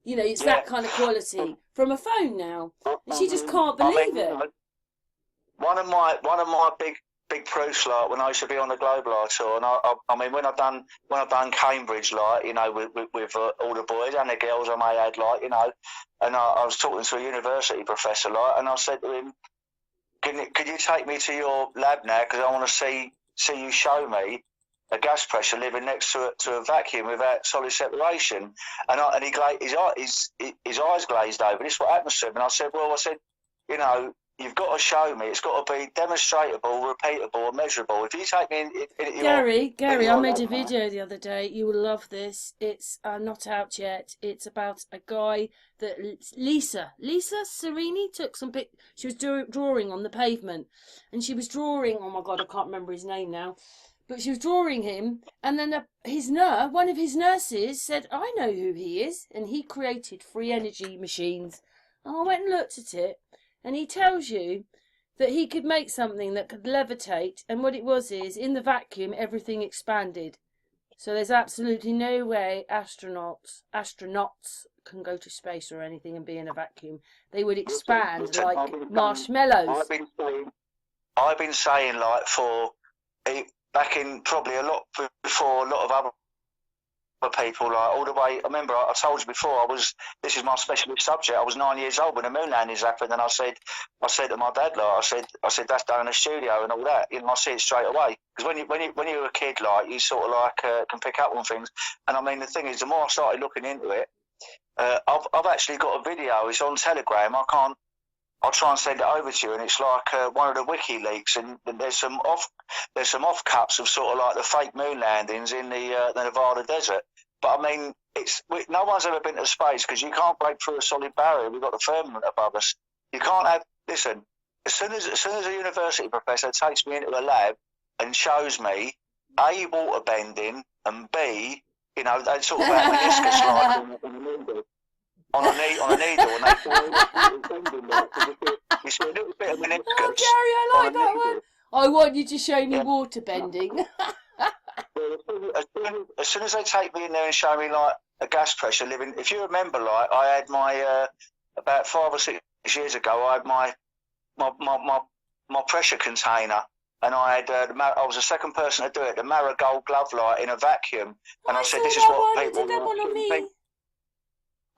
You know, it's that kind of quality from a phone now. And she just can't believe it. One of my big proofs, like when I used to be on the Global Eye tour, and I mean when I've done Cambridge, like, you know, with all the boys and the girls I may add, like, you know, and I was talking to a university professor, like, and I said to him, could you take me to your lab now, because I want to see you show me a gas pressure living next to a vacuum without solid separation, and his eyes glazed over. This is what happened to him, and I said, you know, you've got to show me. It's got to be demonstrable, repeatable, and measurable. If you take me in Gary, I made a video the other day. You will love this. It's not out yet. It's about a guy that Lisa Serini took some pic. She was drawing on the pavement, and she was drawing. Oh my God, I can't remember his name now. But she was drawing him, and then one of his nurses said, "I know who he is," and he created free energy machines. And I went and looked at it. And he tells you that he could make something that could levitate, and what it was is, in the vacuum, everything expanded. So there's absolutely no way astronauts can go to space or anything and be in a vacuum. They would expand like marshmallows. I've been saying, like, back in probably a lot before a lot of other people, like all the way. I remember I told you before, this is my specialist subject. I was 9 years old when the moon landings happened, and I said to my dad, like, I said that's done in the studio and all that. You know, I see it straight away, because when you're a kid, like, you sort of like can pick up on things. And I mean, the thing is, the more I started looking into it, I've actually got a video. It's on Telegram. I'll try and send it over to you, and it's like one of the WikiLeaks, and there's some offcuts of sort of like the fake moon landings in the Nevada desert. But I mean, no one's ever been to space, because you can't break through a solid barrier. We've got the firmament above us. You can't have. Listen, as soon as a university professor takes me into a lab and shows me A, water bending, and B, you know, they talk about meniscus like on a needle, and you see a little bit of meniscus. Oh, Gary, I like that one. I want you to show me water bending. As soon as they take me in there and show me like a gas pressure living, if you remember, like, I had my about 5 or 6 years ago, I had my pressure container, and I had I was the second person to do it, the marigold glove light in a vacuum, and I said, this is what people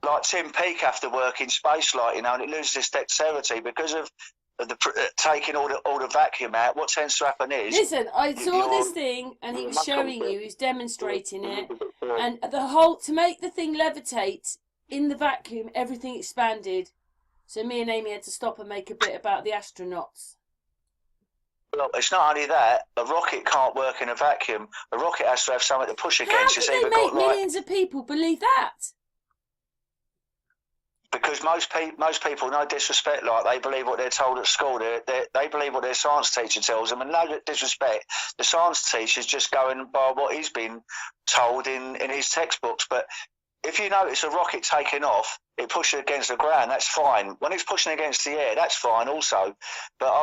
like Tim Peake have to work in space, like, you know, and it loses its dexterity because of the taking all the vacuum out. What tends to happen is, listen, I saw this thing, and he was showing you, he was demonstrating it, and to make the thing levitate in the vacuum, everything expanded. So me and Amy had to stop and make a bit about the astronauts. Well, it's not only that. A rocket can't work in a vacuum. A rocket has to have something to push against. How can they make millions of people believe that? Because most people, no disrespect, like, they believe what they're told at school. They believe what their science teacher tells them, and no disrespect, the science teacher's just going by what he's been told in his textbooks. But if you notice a rocket taking off, it pushes against the ground, that's fine. When it's pushing against the air, that's fine also. But I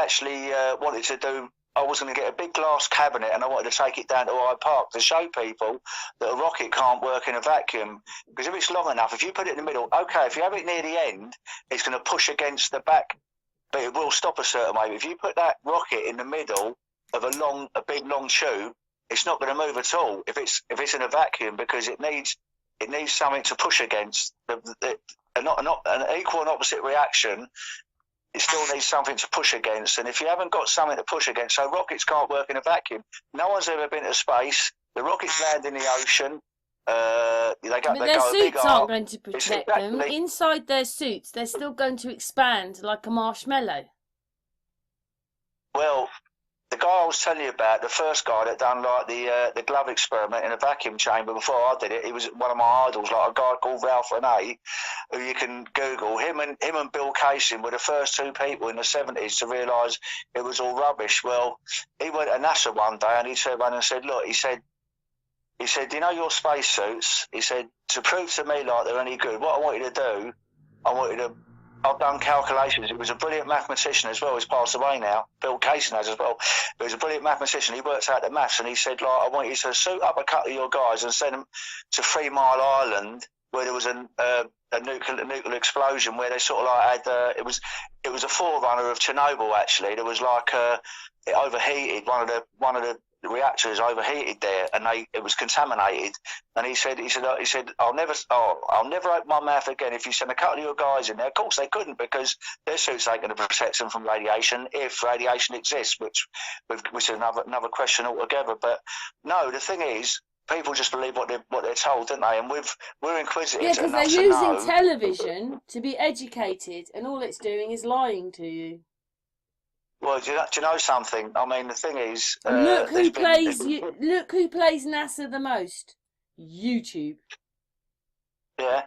actually wanted to do. I was going to get a big glass cabinet, and I wanted to take it down to Hyde Park to show people that a rocket can't work in a vacuum. Because if it's long enough, if you put it in the middle, okay, if you have it near the end, it's going to push against the back, but it will stop a certain way. But if you put that rocket in the middle of a big long tube, it's not going to move at all. If it's in a vacuum, because it needs something to push against. An equal and opposite reaction. It still needs something to push against, and if you haven't got something to push against, so rockets can't work in a vacuum. No one's ever been to space. The rockets land in the ocean. They But go their a big suits aren't art. going to It's protect them. exactly. Inside their suits, they're still going to expand like a marshmallow. Well, the guy I was telling you about, the first guy that done like the glove experiment in a vacuum chamber before I did it, he was one of my idols, like a guy called Ralph Renee, who you can Google. Him and Bill Casing were the first two people in the 70s to realise it was all rubbish. Well, he went to NASA one day and he turned around and said, look, he said, you know your spacesuits? He said, to prove to me like they're any good, what I want you to do, I've done calculations. He was a brilliant mathematician as well. He's passed away now. Bill Casey has as well. But he was a brilliant mathematician. He worked out the maths and he said, like, I want you to suit up a couple of your guys and send them to 3 Mile Island where there was a nuclear explosion where they sort of like had, it was a forerunner of Chernobyl actually. There was like, it overheated, one of the reactors overheated there and it was contaminated. And he said I'll never open my mouth again if you send a couple of your guys in there. Of course they couldn't, because their suits ain't going to protect them from radiation if radiation exists, which is another question altogether. But no, the thing is, people just believe what they're told, don't they? And we're inquisitive Yeah, because enough they're to using know. television to be educated, and all it's doing is lying to you. Well, do you know something? I mean, the thing is, And look who plays NASA the most. YouTube. Yeah.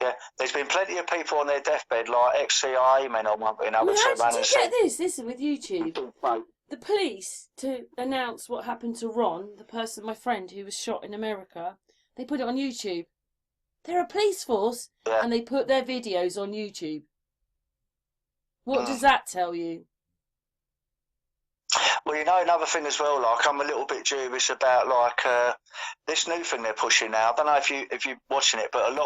Yeah, there's been plenty of people on their deathbed, like ex-CIA men or one thing. I mean, how did you get this? Listen, with YouTube, the police, to announce what happened to Ron, my friend who was shot in America, they put it on YouTube. They're a police force, yeah. and they put their videos on YouTube. What does that tell you? Well, you know, another thing as well, like, I'm a little bit dubious about, like, this new thing they're pushing now. I don't know if you're watching it, but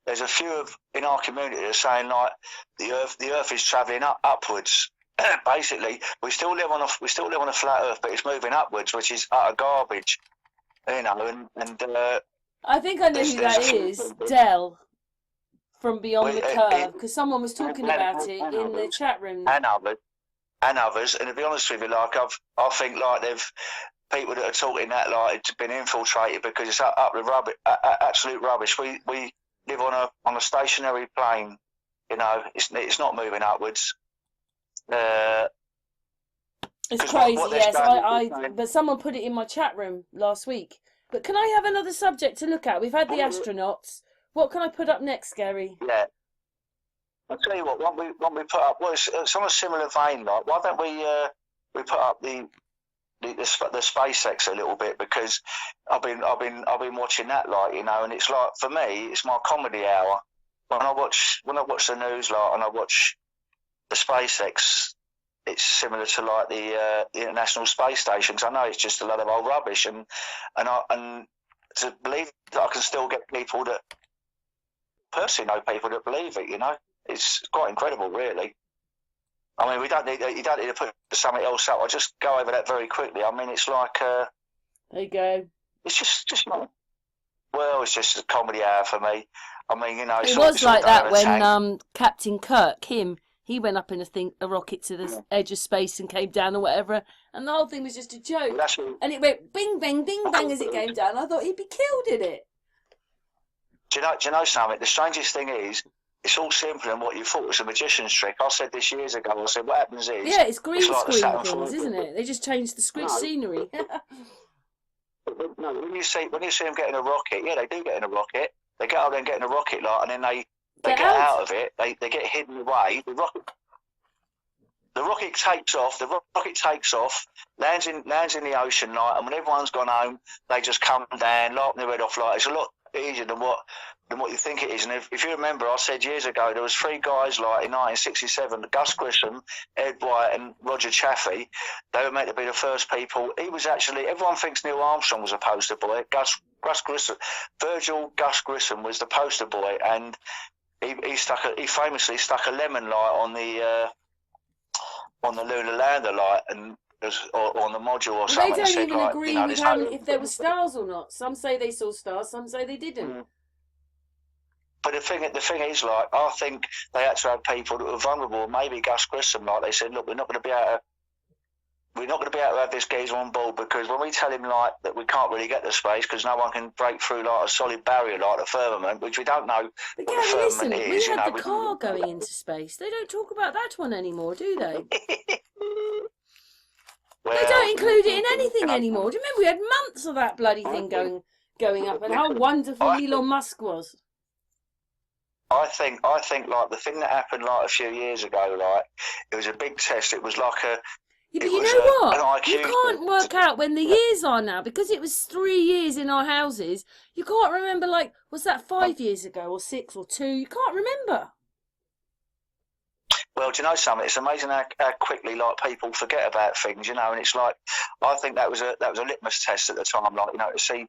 there's a few in our community that are saying, like, the Earth is travelling upwards. Basically, we still live on a flat Earth, but it's moving upwards, which is utter garbage. You know, and I think I know who that is. Dell from Beyond the Curve, because someone was talking about it in the chat room. And others, and to be honest with you, like I think like people that are talking that like it's been infiltrated, because it's absolute rubbish. We live on a stationary plane, you know. It's not moving upwards. It's crazy, yes. But someone put it in my chat room last week. But can I have another subject to look at? We've had the astronauts. What can I put up next, Gary? Yeah. I'll tell you what we put up, well, it's on a similar vein, like, why don't we put up the SpaceX a little bit, because I've been watching that, like, you know, and it's like, for me, it's my comedy hour. When I watch the news, like, and I watch the SpaceX, it's similar to like the International Space Station, because I know it's just a lot of old rubbish, and to believe that I can still get people that personally know people that believe it, you know. It's quite incredible, really. I mean, you don't need to put something else up. I'll just go over that very quickly. I mean, it's like there you go. It's just not. Well, it's just a comedy hour for me. I mean, you know, it was like that when Captain Kirk, he went up in a rocket to the edge of space and came down or whatever, and the whole thing was just a joke. And it went bing bang bing bang as it came down. I thought he'd be killed in it. Do you know something? The strangest thing is, it's all simpler than what you thought. It was a magician's trick. I said this years ago. I said, what happens is... Yeah, it's green like screen things, isn't it? They just changed the scenery. No, when you see them getting a rocket, yeah, they do get in a rocket. They get out there and get in a rocket, like, and then they get out of it. They get hidden away. The rocket takes off. The rocket takes off, lands in the ocean, like, and when everyone's gone home, they just come down, light their head off. Like, it's a lot easier than what you think it is. And if you remember, I said years ago there was 3 guys, like, in 1967, Gus Grissom, Ed White and Roger Chaffee. They were meant to be the first people. He was actually, everyone thinks Neil Armstrong was a poster boy. Gus Grissom, Virgil Gus Grissom was the poster boy, and he famously stuck a lemon light on the lunar lander light, and or on the module or something. They don't even agree with if there were stars or not. Some say they saw stars, some say they didn't. But the thing is, like, I think they had to have people that were vulnerable. Maybe Gus Grissom, like, they said, look, we're not going to be able to we're not going to be able to have this geezer on board, because when we tell him like that we can't really get to space because no one can break through like a solid barrier like the firmament, which we don't know But what the Gary, listen, firmament we is. had You know, the car going into space. They don't talk about that one anymore, do they? well, They don't include it in you anything know, anymore. Do you remember we had months of that bloody thing going up, and how wonderful Elon Musk was? I think like the thing that happened like a few years ago, like it was a big test. It was like a Yeah, but it you was know an what? IQ You can't work out when the years are now, because it was 3 years in our houses. You can't remember, like, was that 5 years ago or 6 or 2? You can't remember. Well, do you know something? It's amazing how quickly like people forget about things, you know. And it's like I think that was a litmus test at the time, like, you know, to see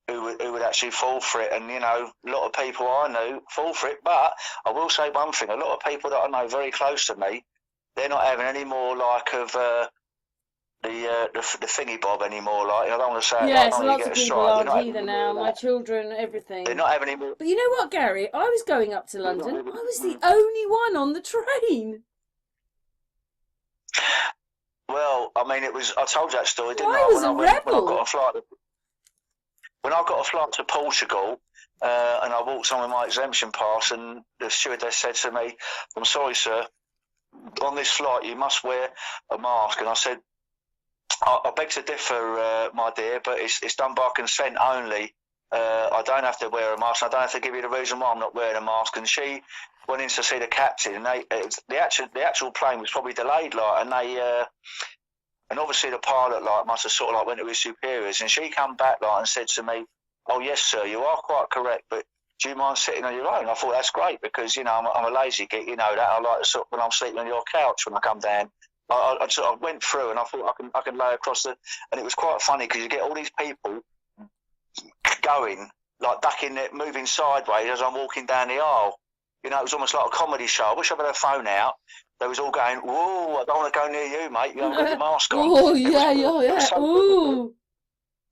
who would actually fall for it. And you know, a lot of people I knew fall for it. But I will say one thing: a lot of people that I know very close to me, they're not having any more like of the thingy bob anymore. Like, I don't want to say Yeah, it, like, so lots of people aren't either now. My children, everything. They're not having any more. But you know what, Gary? I was going up to London. I was the only one on the train. Well, I mean, it was. I told you that story, didn't I I? was a rebel. When I got a flight to Portugal, and I walked on with my exemption pass, and the stewardess said to me, "I'm sorry, sir, on this flight you must wear a mask." And I said, I beg to differ, my dear, but it's done by consent only. I don't have to wear a mask. I don't have to give you the reason why I'm not wearing a mask. And she went in to see the captain, and the actual plane was probably delayed, like, and they and obviously the pilot like must have sort of like went to his superiors, and she come back like and said to me, "Oh yes, sir, you are quite correct, but do you mind sitting on your own?" I thought that's great, because you know I'm a lazy git, you know that. I like to sort of, when I'm sleeping on your couch when I come down. I sort of went through, and I thought I can lay across the, and it was quite funny because you get all these people going like back in it, moving sideways as I'm walking down the aisle. You know, it was almost like a comedy show. I wish I had a phone out. They was all going, "Whoa, I don't want to go near you, mate. You haven't got your mask on." Oh yeah, yeah. Ooh.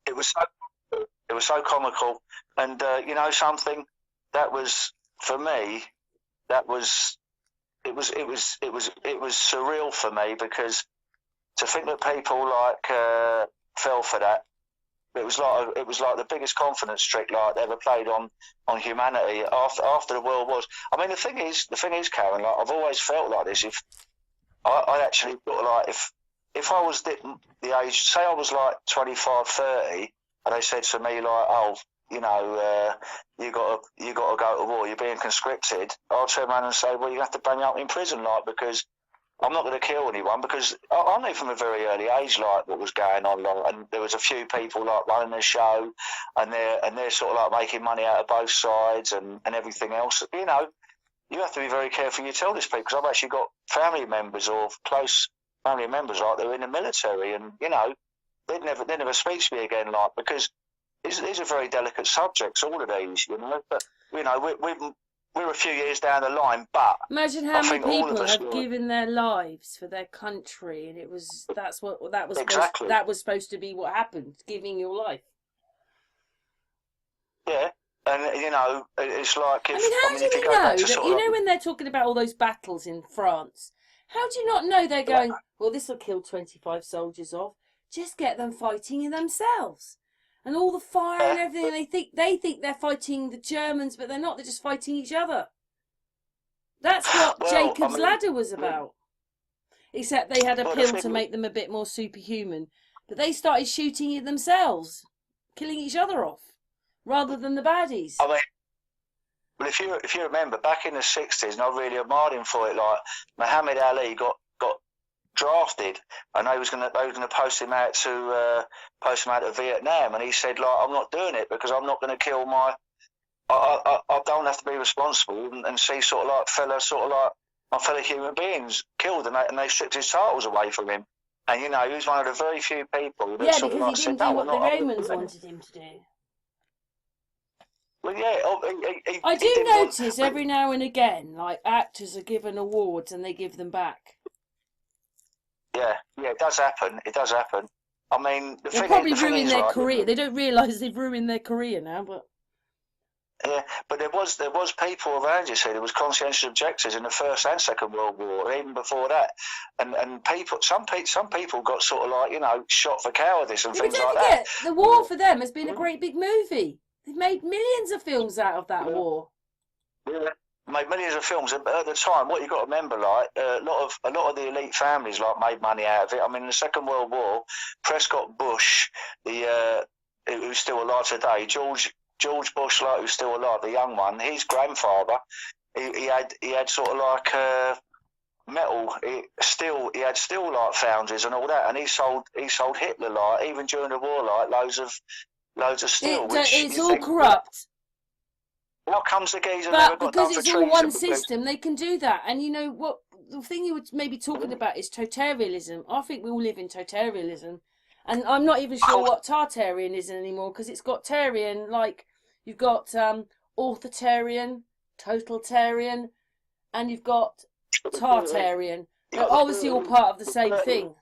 It was so comical, and you know something, that was for me. That was it was surreal for me, because to think that people like fell for that. It was like the biggest confidence trick like ever played on humanity after the world was. I mean, the thing is, Karen, like I've always felt like this. If I actually thought like if I was the age, say I was like 25, 30, and they said to me like, "Oh, you know, you got to go to war. You're being conscripted." I'll turn around and say, "Well, you have to bang me up in prison, like, because I'm not going to kill anyone," because I knew from a very early age like what was going on, like, and there was a few people like running the show, and they're sort of like making money out of both sides and everything else. You know, you have to be very careful you tell this people, because I've actually got family members or close family members like they're in the military, and you know they never speak to me again, like, because these are very delicate subjects, all of these, you know. But you know we're a few years down the line, but imagine how many people have given their lives for their country, and that was exactly. That was supposed to be what happened, giving your life. Yeah, and you know, it's like, how do we know that? You know, when they're talking about all those battles in France, how do you not know they're going, well, this will kill 25 soldiers off. Just get them fighting in themselves. And all the fire and everything, they think they're fighting the Germans, but they're not. They're just fighting each other. That's what Jacob's Ladder was about. Except they had a pill to make them a bit more superhuman. But they started shooting it themselves, killing each other off, rather than the baddies. I mean, well, if you remember, back in the 60s, and I really admired him for it, like, Muhammad Ali got drafted, and they was gonna post him out to Vietnam, and he said, like, "I'm not doing it because I'm not going to kill my I don't have to be responsible and see sort of like my fellow human beings killed, and they stripped his titles away from him." And you know, he was one of the very few people that because he didn't do what the Romans wanted him to do. Well, yeah, I do notice every now and again, like, actors are given awards and they give them back. Yeah, it does happen. I mean, they probably ruin their career. They don't realise they've ruined their career now, but Yeah, but there was people around, you see. There was conscientious objectors in the First and Second World War, even before that, and some people got sort of like, you know, shot for cowardice and Yeah, but things don't like that. forget, the war for them has been a great big movie. They've made millions of films out of that war. Yeah, made millions of films, but at the time, what you got to remember, like a lot of the elite families like made money out of it. I mean, in the Second World War, Prescott Bush, who's still alive today, George Bush, like, who's still alive, the young one, his grandfather, he had sort of like metal, he had steel like foundries and all that, and he sold Hitler, like, even during the war, like loads of steel. It's all corrupt. How comes the geezer but never got because done for it's all treason? one system, they can do that. And you know what? The thing you were maybe talking about is totalitarianism. I think we all live in totalitarianism, and I'm not even sure what Tartarian is anymore, because it's got Tarian, like you've got authoritarian, totalitarian, and you've got Tartarian. They're obviously all part of the same thing.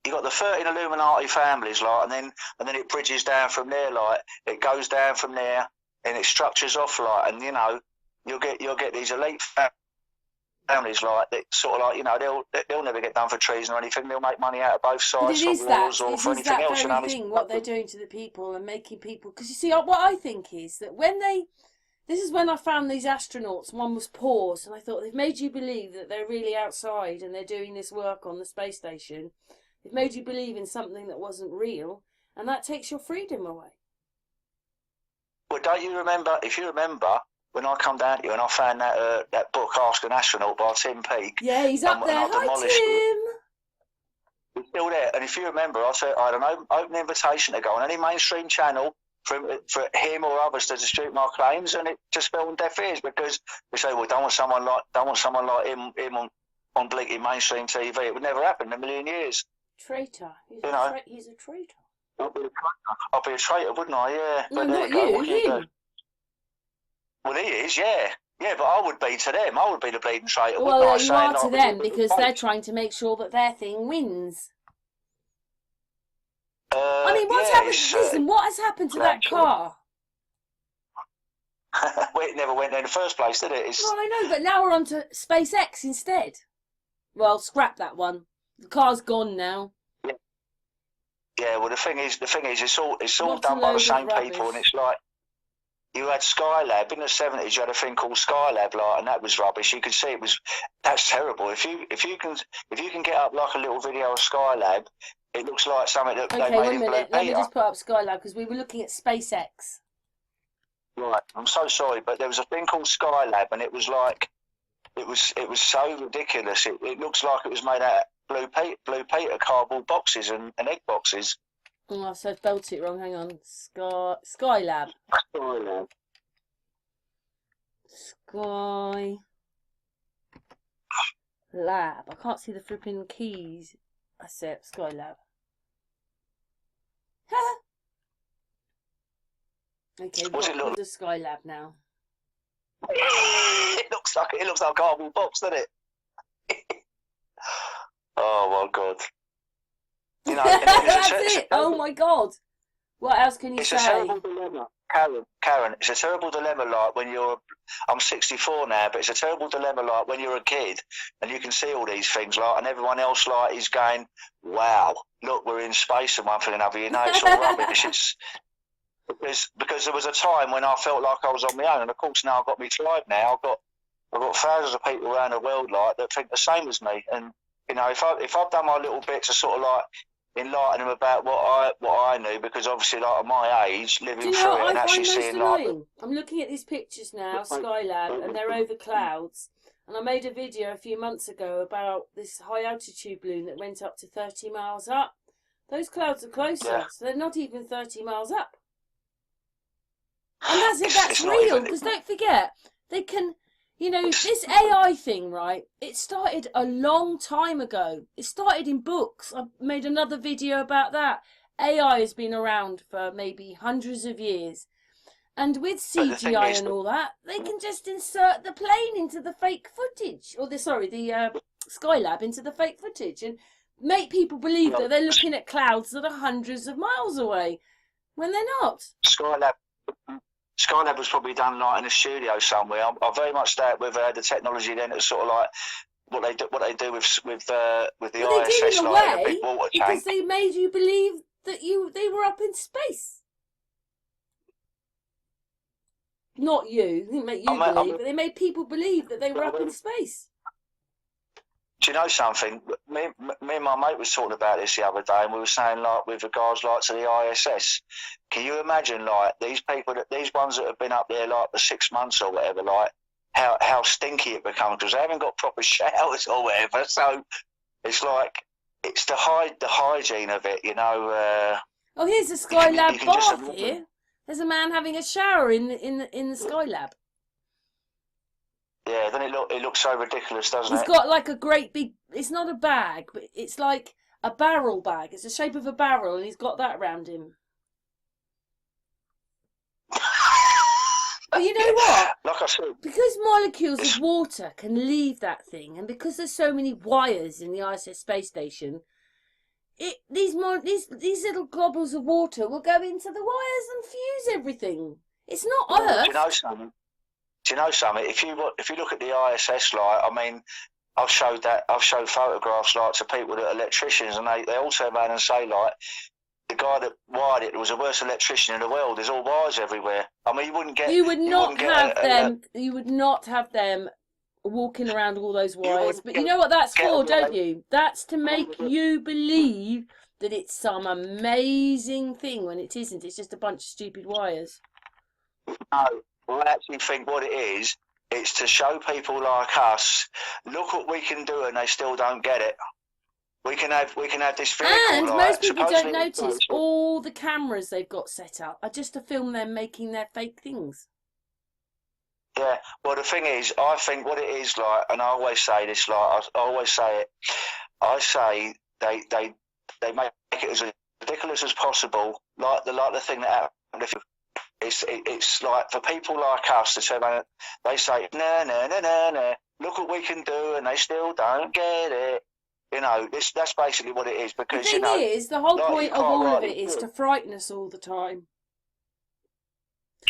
You got the 13 Illuminati families, like, and then it bridges down from there, like it goes down from there. And it structures off, like, and you know, you'll get these elite families, like, that sort of like, you know, they'll never get done for treason or anything. They'll make money out of both sides for wars or for anything else. It is that very thing what they're doing to the people and making people. Because you see, what I think is that this is when I found these astronauts. One was paused, and I thought they've made you believe that they're really outside and they're doing this work on the space station. They've made you believe in something that wasn't real, and that takes your freedom away. Well, don't you remember? If you remember, when I come down to you and I found that book, Ask an Astronaut by Tim Peake. Yeah, he's up there. Hi, Tim. He's still there. And if you remember, I said I had an open invitation to go on any mainstream channel for him or others to dispute my claims, and it just fell on deaf ears because they say, well, don't want someone like him on blinking mainstream TV. It would never happen in a million years. Traitor. He's a traitor. I'll be a traitor, wouldn't I? Yeah. No, but not you. Him. Well, he is, yeah. Yeah, but I would be to them. I would be the bleeding traitor. Well, you are to them because they're trying to make sure that their thing wins. I mean, what's happened? Listen, what has happened to that car? Well, it never went there in the first place, did it? Well, I know, but now we're on to SpaceX instead. Well, scrap that one. The car's gone now. Yeah, well, the thing is, it's all done by the same people, and it's like you had Skylab in the 70s. You had a thing called Skylab, like, and that was rubbish. You could see that's terrible. If you can get up like a little video of Skylab, it looks like something that they made in Blue Peter. Okay, 1 minute. Let me just put up Skylab because we were looking at SpaceX. Right, I'm so sorry, but there was a thing called Skylab, and it was like it was so ridiculous. It looks like it was made out of Blue Peter cardboard boxes and egg boxes. Oh, so I spelled it wrong. Hang on. Skylab. Skylab. Skylab. I can't see the flipping keys. That's it. Skylab. Okay, what does Skylab now? It looks like a cardboard box, doesn't it? Oh my God! You know, that's it. Oh my God! What else can you say? It's a terrible dilemma, Karen. It's a terrible dilemma. Like when I'm 64 now, but it's a terrible dilemma. Like when you're a kid and you can see all these things, like, and everyone else like is going, "Wow, look, we're in space," and one thing and another. You know, it's all rubbish. It's because there was a time when I felt like I was on my own, and of course now I've got my tribe. Now I've got thousands of people around the world like that think the same as me, and you know, if I've done my little bit to sort of like enlighten them about what I knew, because obviously like at my age, living through it and actually seeing like. I'm looking at these pictures now, Skylab, and they're over clouds. And I made a video a few months ago about this high altitude balloon that went up to 30 miles up. Those clouds are closer, so they're not even 30 miles up. And that's real, because don't forget, they can, you know, this AI thing, right, it started a long time ago. It started in books. I made another video about that. AI has been around for maybe hundreds of years. And with CGI and all that, they can just insert the plane into the fake footage, or the Skylab into the fake footage, and make people believe that they're looking at clouds that are hundreds of miles away, when they're not. Skylab was probably done like in a studio somewhere. I very much doubt whether they had the technology then to sort of like what they do with the Well, they did ISS, in a like in a way, big water because tank. they made you believe that they were up in space. Not you. They didn't make you believe, but they made people believe that they were up in space. Do you know something? Me and my mate was talking about this the other day, and we were saying, like, with regards, like, to the ISS, can you imagine, like, these ones that have been up there, like, for 6 months or whatever, like, how stinky it becomes, because they haven't got proper showers or whatever, so it's like, it's the hygiene of it, you know. Oh, here's a Skylab bath here. There's a man having a shower in the Skylab. Yeah, then it looks so ridiculous, doesn't it? He's got like a great big, it's not a bag, but it's like a barrel bag. It's the shape of a barrel, and he's got that around him. But you know what? Like I said, because molecules of water can leave that thing, and because there's so many wires in the ISS space station, these little globbles of water will go into the wires and fuse everything. It's not Earth. Do you know something? If you look at the ISS, like, I mean, I've showed photographs, like, to people that are electricians, and they all turn around and say, like, the guy that wired it was the worst electrician in the world. There's all wires everywhere. I mean, you would not have them walking around all those wires. But you know what that's for, don't you? That's to make you believe that it's some amazing thing when it isn't. It's just a bunch of stupid wires. No. I actually think what it is, it's to show people like us, look what we can do, and they still don't get it. We can have this vehicle. And like, most people don't notice all the cameras they've got set up are just to film them making their fake things. Yeah, well, the thing is, I think what it is, like, and I always say this, like, I always say it, I say they make it as ridiculous as possible, like the thing that happened. It's like, for people like us to turn around, they say, no, look what we can do, and they still don't get it. You know, that's basically what it is. Because the thing is, the whole point of all of it is to frighten us all the time.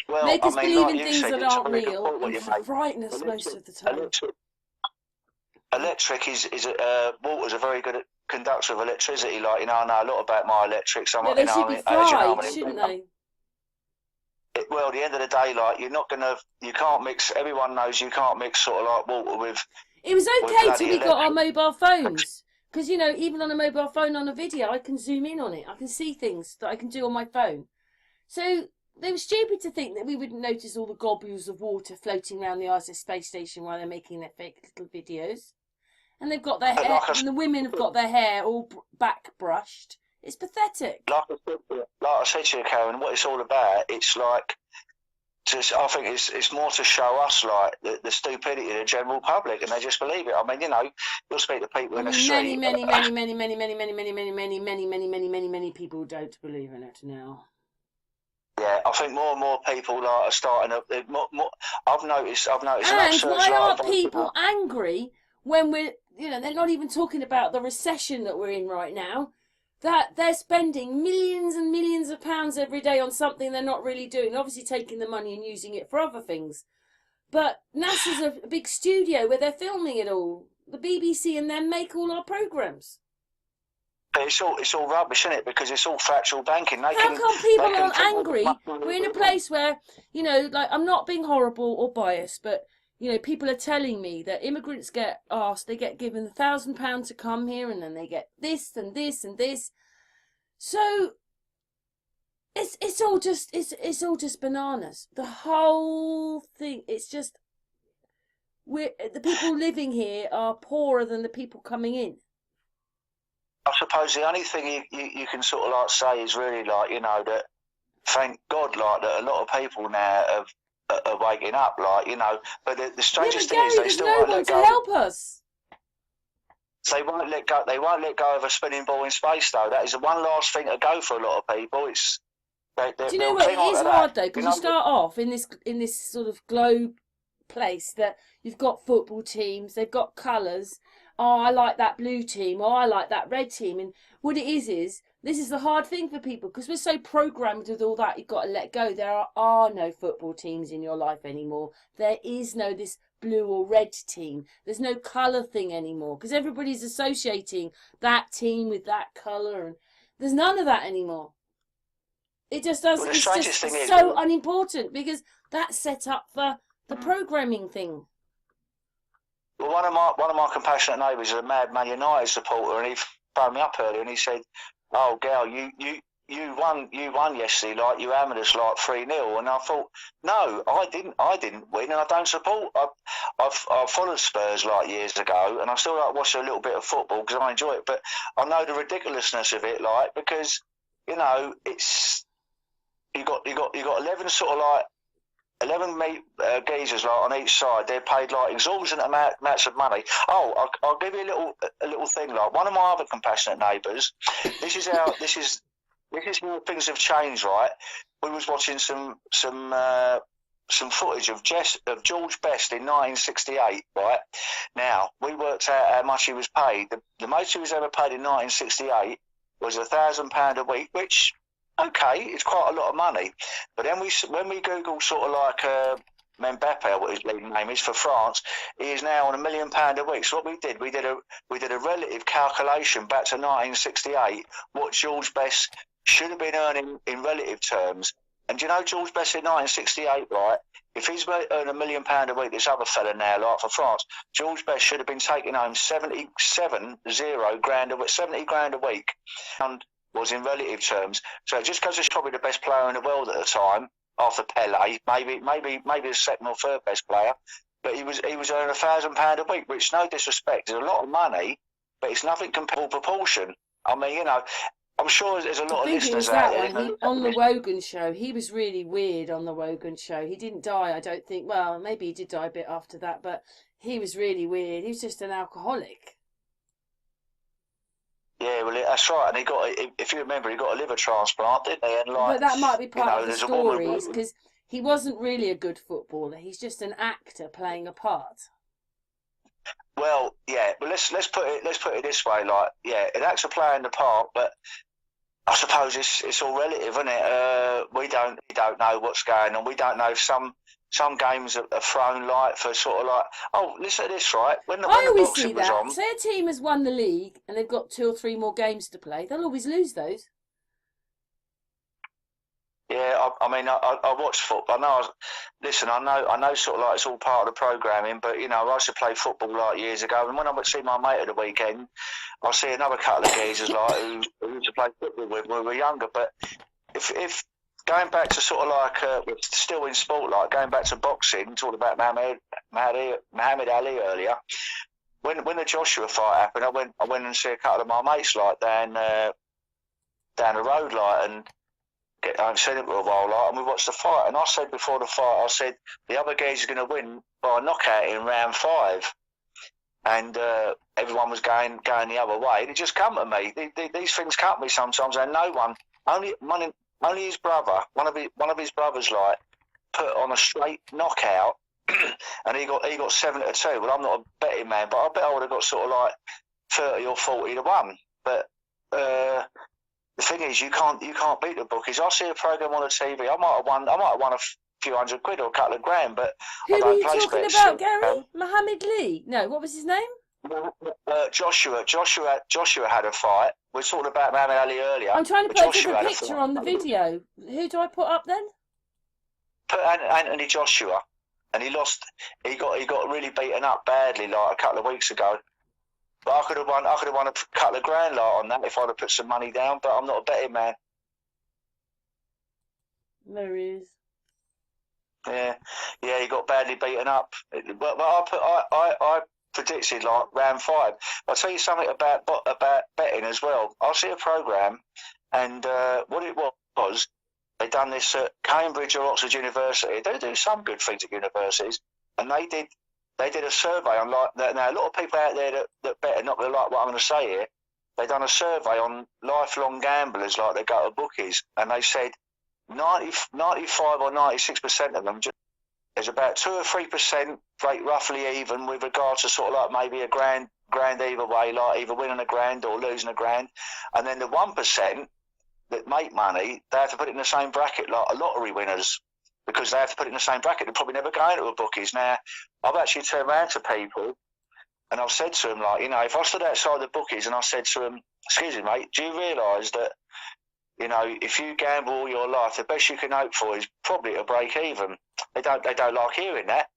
Well, make us believe in things that aren't real, and frighten us most of the time. Electric is water's a very good conductor of electricity. Like, you know, I know a lot about my electrics. They should be fried, shouldn't they? Well, at the end of the day, like, you can't mix. Everyone knows you can't mix sort of like water with. It was okay till we got our mobile phones, because, you know, even on a mobile phone, on a video, I can zoom in on it. I can see things that I can do on my phone. So they were stupid to think that we wouldn't notice all the globules of water floating around the ISS space station while they're making their fake little videos. And they've got their hair, and the women have got their hair all back brushed. It's pathetic. Like I said to you, Karen, what it's all about, it's like, I think it's more to show us, like, the stupidity of the general public, and they just believe it. I mean, you know, you'll speak to people in the street. Many people don't believe in it now. Yeah, I think more and more people are starting up. I've noticed. And why aren't people angry when we're, you know, they're not even talking about the recession that we're in right now, that they're spending millions and millions of pounds every day on something they're not really doing, obviously taking the money and using it for other things. But NASA's a big studio where they're filming it all. The BBC and them make all our programmes. It's all rubbish, isn't it? Because it's all factual banking. How come people aren't angry? We're in a place where, you know, like, I'm not being horrible or biased, but, you know, people are telling me that immigrants get asked, they get given £1,000 to come here, and then they get this and this and this. So it's all just bananas. The whole thing. It's just, the people living here are poorer than the people coming in. I suppose the only thing you can sort of like say is really, like, you know, that thank God, like, that a lot of people now are waking up, like, you know. But the strangest thing is they still won't let go. To help us. They won't let go. They won't let go of a spinning ball in space, though. That is the one last thing to go for a lot of people. It's. Do you know what? It is hard though, because you start off in this sort of globe place that you've got football teams, they've got colours. Oh, I like that blue team. Oh, I like that red team. And what it is this is the hard thing for people because we're so programmed with all that. You've got to let go. There are no football teams in your life anymore. There is no this blue or red team. There's no colour thing anymore because everybody's associating that team with that colour, and there's none of that anymore. It just does. Well, it's just thing is, so unimportant because that's set up for the programming thing. Well, one of my compassionate neighbours is a mad Man United supporter, and he phoned me up earlier and he said, "Oh, Gal, you won yesterday, like you hammered us like 3-0." And I thought, no, I didn't win, and I don't support. I followed Spurs like years ago, and I still like watch a little bit of football because I enjoy it. But I know the ridiculousness of it, like because it's you got 11 sort of like 11 geezers like on each side. They're paid like exorbitant amounts of money. Oh, I'll give you a little thing. Like one of my other compassionate neighbours. This is how things have changed. Right, we was watching some footage of George Best in 1968. Right, now we worked out how much he was paid. The most he was ever paid in 1968 was £1,000 a week, which. Okay, it's quite a lot of money, but then when we Google sort of like Mbappe, what his leading name is for France, he is now on £1 million a week. So what we did a relative calculation back to 1968, what George Best should have been earning in relative terms. And you know George Best in 1968, right? If he's earning £1 million a week, this other fella now, like for France, George Best should have been taking home 70 grand a week. And was in relative terms. So just because he's probably the best player in the world at the time, after Pele, maybe the second or third best player, but he was earning £1,000 a week, which no disrespect is a lot of money, but it's nothing comparable proportion. I mean, I'm sure there's a lot of listeners out there. On the Wogan show, he was really weird on the Wogan show. He didn't die, I don't think. Well, maybe he did die a bit after that, but he was really weird. He was just an alcoholic. Yeah, well, that's right. And if you remember, he got a liver transplant, didn't he? And but that might be part of the stories because he wasn't really a good footballer. He's just an actor playing a part. Well, yeah, but let's put it this way, like, yeah, an actor playing the part, but I suppose it's all relative, isn't it? We don't know what's going on. We don't know if some games are thrown like for sort of like, oh, listen to this, right? When I always boxing see that. was on, say a team has won the league and they've got 2 or 3 more games to play, they'll always lose those. Yeah, I mean, I watch football. I know sort of like it's all part of the programming, but I used to play football like years ago, and when I would see my mate at the weekend, I see another couple of geezers like who used to play football with when we were younger. But if going back to sort of like still in sport, like going back to boxing, talking about Muhammad Ali earlier. When the Joshua fight happened, I went and see a couple of my mates like down the road, like, and I haven't seen it for a while, like, and we watched the fight. And I said before the fight, I said the other guy's going to win by a knockout in round 5. And everyone was going the other way. And it just come to me. These things come to me sometimes, and no one, only his brother, one of his brothers, like, put on a straight knockout, and he got 7-2. Well, I'm not a betting man, but I bet I would have got sort of like 30 or 40 to 1. But the thing is, you can't beat the bookies. I see a program on the TV. I might have won a few £100 or a couple of grand, but who I don't are you talking bets, about, Gary? Muhammad Ali? No, what was his name? Joshua had a fight. We talked about Muhammad Ali earlier. I'm trying to put a different picture on the video. Who do I put up then? Put Anthony Joshua, and he lost. He got really beaten up badly like a couple of weeks ago. But I could have won a couple of grand like on that if I'd have put some money down. But I'm not a betting man. There he is. Yeah, he got badly beaten up. But I predicted like round 5. I'll tell you something about betting as well. I see a program, and what it was, they done this at Cambridge or Oxford University. They do some good things at universities, and they did a survey on like that. Now a lot of people out there that bet are not going to like what I'm going to say here. They done a survey on lifelong gamblers, like they go to bookies, and they said 95 or 96% of them, there's about 2 or 3% rate roughly even with regard to sort of like maybe a grand either way, like either winning a grand or losing a grand. And then the 1% that make money, they have to put it in the same bracket like a lottery winners, because they have to put it in the same bracket. They're probably never going to a bookies. Now, I've actually turned around to people and I've said to them, like, you know, if I stood outside the bookies and I said to them, excuse me, mate, do you realise that, you know, if you gamble all your life, the best you can hope for is probably to break even. They don't like hearing that.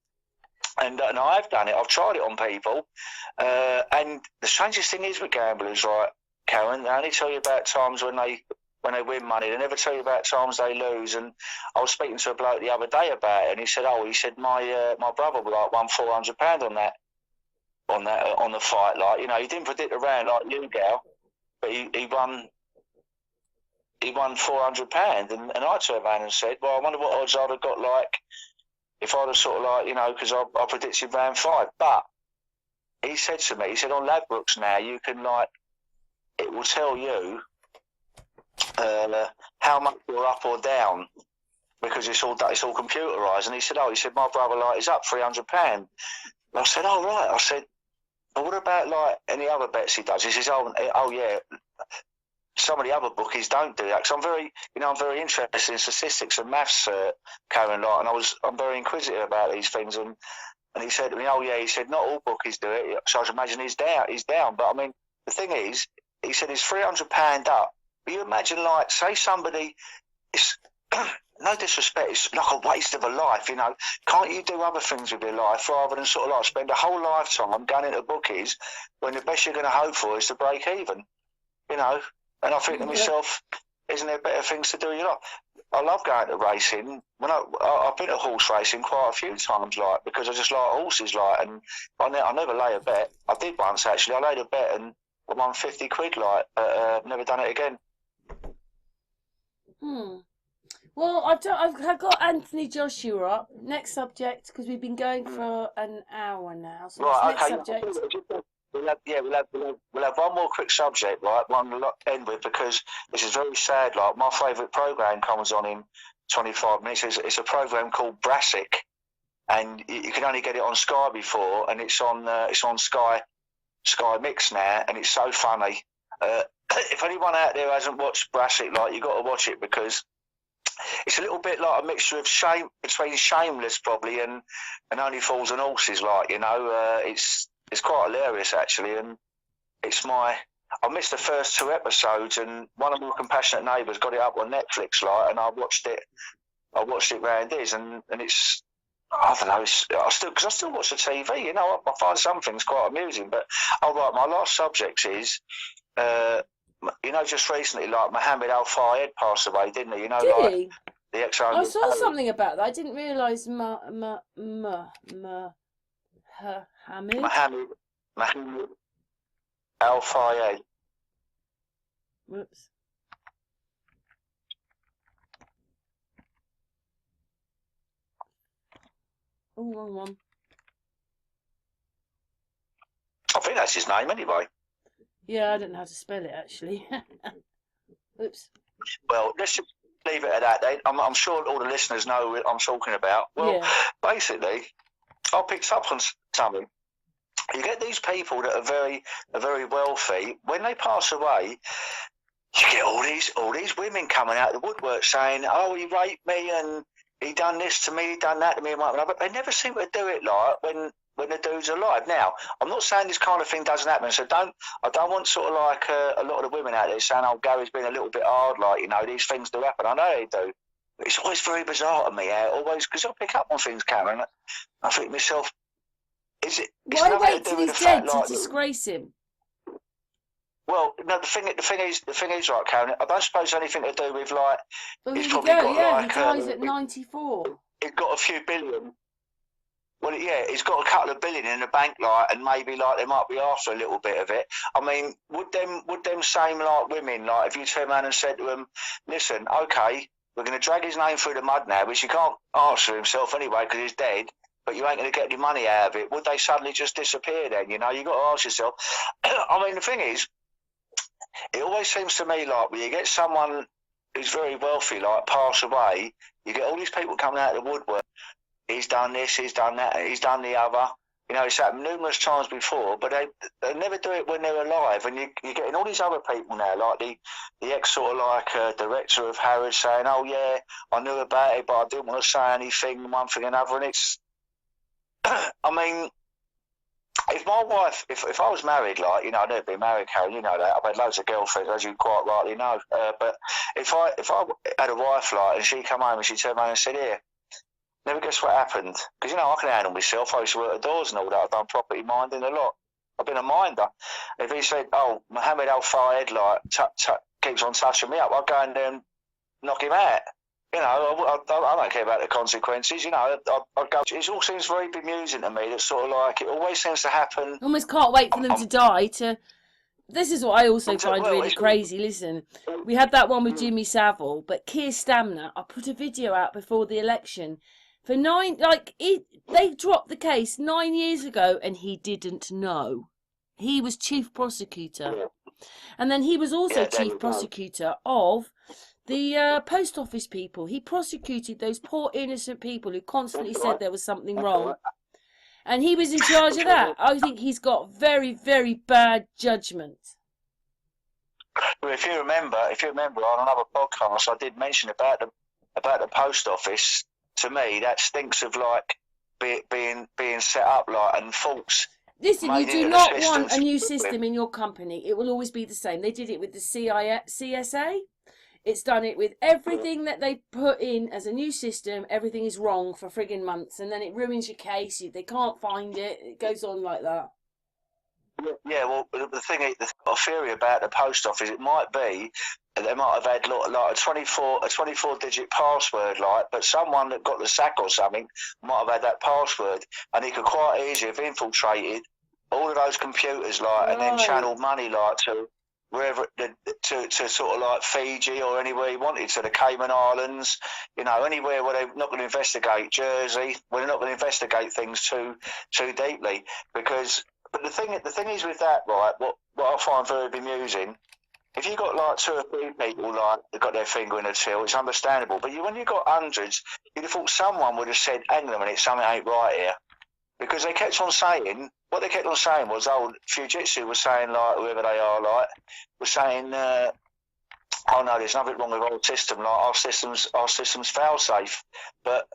And I've done it. I've tried it on people. And the strangest thing is with gamblers, right, Karen, they only tell you about times when they win money. They never tell you about times they lose. And I was speaking to a bloke the other day about it, and he said, my brother won £400 on the fight. Like, you know, he didn't predict the round like you, Gal, but he won £400. And I turned around and said, well, I wonder what odds I'd have got, like, if I'd have sort of, like, you know, because I predicted round 5. But he said to me, he said, on Ladbrokes now, you can, like, it will tell you how much you're up or down, because it's all computerised. And he said, my brother, like, is up £300. And I said, oh, right. I said, but what about, like, any other bets he does? He says, oh yeah, some of the other bookies don't do that. Because I'm very interested in statistics and maths, Karen, like, and I'm very inquisitive about these things. And he said to me, oh yeah, he said, not all bookies do it. So I imagine he's down. But I mean, the thing is, he said it's £300 up. But you imagine, like, say somebody, it's no disrespect, it's like a waste of a life, you know. Can't you do other things with your life rather than sort of like spend a whole lifetime going into bookies when the best you're going to hope for is to break even, you know? And I think to myself, isn't there better things to do? You know, I love going to racing. When I've been to horse racing quite a few times, like, because I just like horses, like, and I never lay a bet. I did once actually. I laid a bet and I won £50, like, never done it again. Well, I've got Anthony Joshua up. Next subject, because we've been going for an hour now. So right, next okay. subject. We'll have one more quick subject, right? One to end with, because this is very sad. Like, my favourite programme comes on in 25 minutes. It's a programme called Brassic, and you can only get it on Sky before, and it's on Sky Mix now, and it's so funny. If anyone out there hasn't watched Brassic, like, you've got to watch it, because it's a little bit like a mixture of between Shameless probably and Only Fools and Horses, like, you know. It's quite hilarious actually, and I missed the first 2 episodes, and one of my compassionate neighbours got it up on Netflix, like, and I watched it round his, and it's, I don't know, because I still watch the TV, you know. I find some things quite amusing. But right, my last subject is, you know, just recently, like, Mohammed Al Fayed passed away, didn't he? You know, Did like, he? the I saw something about that. I didn't realise Mohammed Al Fayed. Whoops. Oh, wrong one. I think that's his name anyway. Yeah, I don't know how to spell it actually. Oops. Well, let's just leave it at that then. I'm sure all the listeners know what I'm talking about. Well, Yeah. Basically, I picked up on something. You get these people that are very wealthy. When they pass away, you get all these women coming out of the woodwork saying, "Oh, he raped me and he done this to me, he done that to me," but they never seem to do it, like, when the dude's alive. Now, I'm not saying this kind of thing doesn't happen, so I don't want sort of like a lot of the women out there saying, "Oh, Gary's been a little bit hard," like, you know, these things do happen. I know they do. But it's always very bizarre to me, always, because I pick up on things, Cameron. I think to myself, why wait till he's dead to disgrace him? Well, no, the thing is, right, Karen, I don't suppose anything to do with, like, Well, he's here we probably go. got, Yeah, like, he dies at 94. He's got a few billion. Well, yeah, he's got a couple of billion in the bank, like, and maybe, like, they might be after a little bit of it. I mean, would them same, like, women, like, if you turn around and said to them, "Listen, okay, we're going to drag his name through the mud now, which he can't answer himself anyway because he's dead, but you ain't going to get any money out of it," would they suddenly just disappear then? You know, you got to ask yourself. I mean, the thing is, it always seems to me like when you get someone who's very wealthy, like, pass away, you get all these people coming out of the woodwork. He's done this, he's done that, he's done the other. You know, it's happened numerous times before, but they never do it when they're alive. And you're getting all these other people now, like the ex sort of like director of Harrods saying, "Oh yeah, I knew about it, but I didn't want to say anything, one thing and another." And it's, I mean, if my wife, if I was married, like, you know, I'd never been married, Karen, you know that. I've had loads of girlfriends, as you quite rightly know. But if I had a wife, like, and she come home and she turned around and said, "Here, never guess what happened?" Because, you know, I can handle myself. I used to work at doors and all that. I've done property minding a lot. I've been a minder. If he said, "Oh, Mohammed Al Fayed, like, keeps on touching me up," I'll go in there and knock him out. You know, I don't care about the consequences. You know, I'd go. It all seems very bemusing to me. That sort of like, it always seems to happen. Almost can't wait for them to die to... This is what I also find really crazy. Listen, we had that one with Jimmy Savile, but Keir Starmer, I put a video out before the election for they dropped the case 9 years ago and he didn't know. He was chief prosecutor. And then he was also chief prosecutor of the post office people. He prosecuted those poor innocent people who constantly said there was something wrong. And he was in charge of that. I think he's got very, very bad judgment. Well, if you remember on another podcast, I did mention about the post office. To me, that stinks of like being set up like and faults. Listen, you do not want a new system in your company. It will always be the same. They did it with the CSA. It's done it with everything that they put in as a new system. Everything is wrong for frigging months, and then it ruins your case. They can't find it. It goes on like that. Yeah, well, the theory about the post office, it might be they might have had like a 24 digit password, like, but someone that got the sack or something might have had that password, and he could quite easily have infiltrated all of those computers, like, and then channeled money, like, to wherever to sort of like Fiji or anywhere he wanted, to the Cayman Islands, you know, anywhere where they're not going to investigate, Jersey, where they're not going to investigate things too deeply, because. But the thing is with that, right? What I find very bemusing, if you got like 2 or 3 people like that got their finger in the till, it's understandable. But when you got hundreds, you'd have thought someone would have said, "Hang on a minute, something ain't right here," because they kept on saying what they kept on saying was, "Oh, Fujitsu was saying, like, whoever they are, like, was saying, oh no, there's nothing wrong with our system, like our system's fail safe," but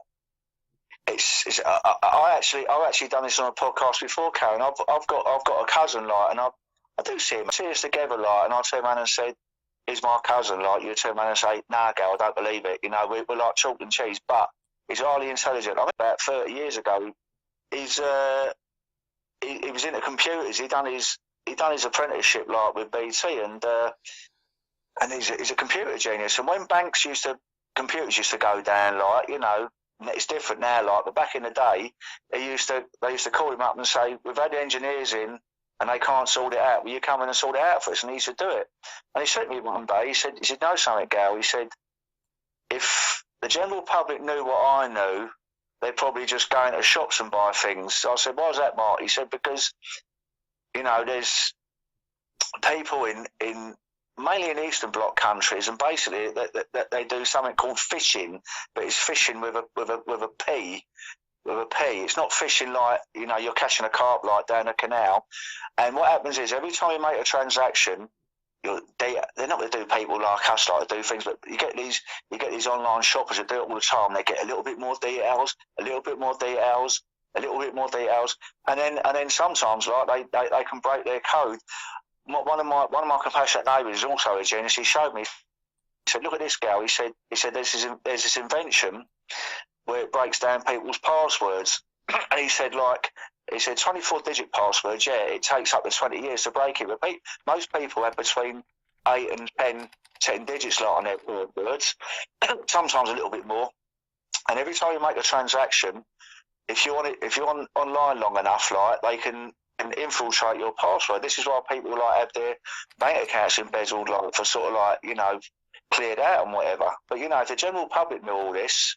I've actually done this on a podcast before, Karen. I've got a cousin, like, and I do see us together, like, and I turn around and say, "He's my cousin," like, you turn around and say, "Nah, Gal, I don't believe it." You know, we're like chalk and cheese, but he's highly intelligent. I mean, about 30 years ago, he was into computers. He done his apprenticeship, like, with BT, and he's a computer genius. And when computers used to go down, like, you know. It's different now, like, but back in the day, they used to call him up and say, "We've had the engineers in and they can't sort it out. Will you come in and sort it out for us?" And he used to do it. And he said to me one day, he said, "Know something, Gal?" He said, "If the general public knew what I knew, they'd probably just go into shops and buy things." I said, "Why's that, Mark?" He said, "Because, you know, there's people in mainly in Eastern Bloc countries, and basically that they do something called fishing, but it's fishing with a P. With a P. It's not fishing like, you know, you're catching a carp like down a canal. And what happens is every time you make a transaction, they're not going to do people like us like to do things, but you get these online shoppers that do it all the time. They get a little bit more details, a little bit more details, a little bit more details, and then sometimes, like, they can break their code." One of my compassionate neighbours is also a genius. He showed me. He said, "Look at this, Gal." He said there's this invention where it breaks down people's passwords. And he said 24-digit passwords. Yeah, it takes up to 20 years to break it. But most people have between 8 and 10 digits like on their passwords. Sometimes a little bit more. And every time you make a transaction, if you're online long enough, like, they can infiltrate your password. This is why people like have their bank accounts embezzled, like, for sort of like, you know, cleared out and whatever. But, you know, if the general public knew all this,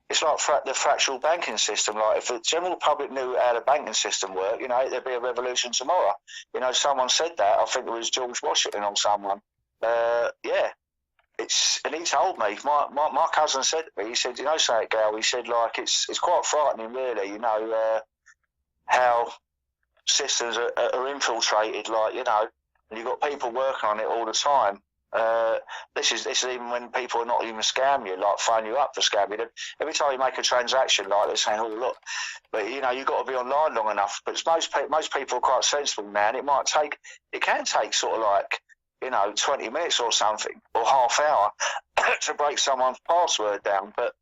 it's like the fractional banking system. Like, if the general public knew how the banking system worked, you know, there'd be a revolution tomorrow. You know, someone said that. I think it was George Washington or someone. Yeah. And he told me, my cousin said to me, he said, "You know, say it, Gal," he said, like, it's quite frightening, really, you know, how systems are infiltrated, like, you know, and you've got people working on it all the time. This is even when people are not even scamming you, like phone you up for scamming. Every time you make a transaction, like they're saying, "Oh look," but you know you've got to be online long enough. But most people are quite sensible now, and it can take sort of like, you know, 20 minutes or something, or half hour to break someone's password down. But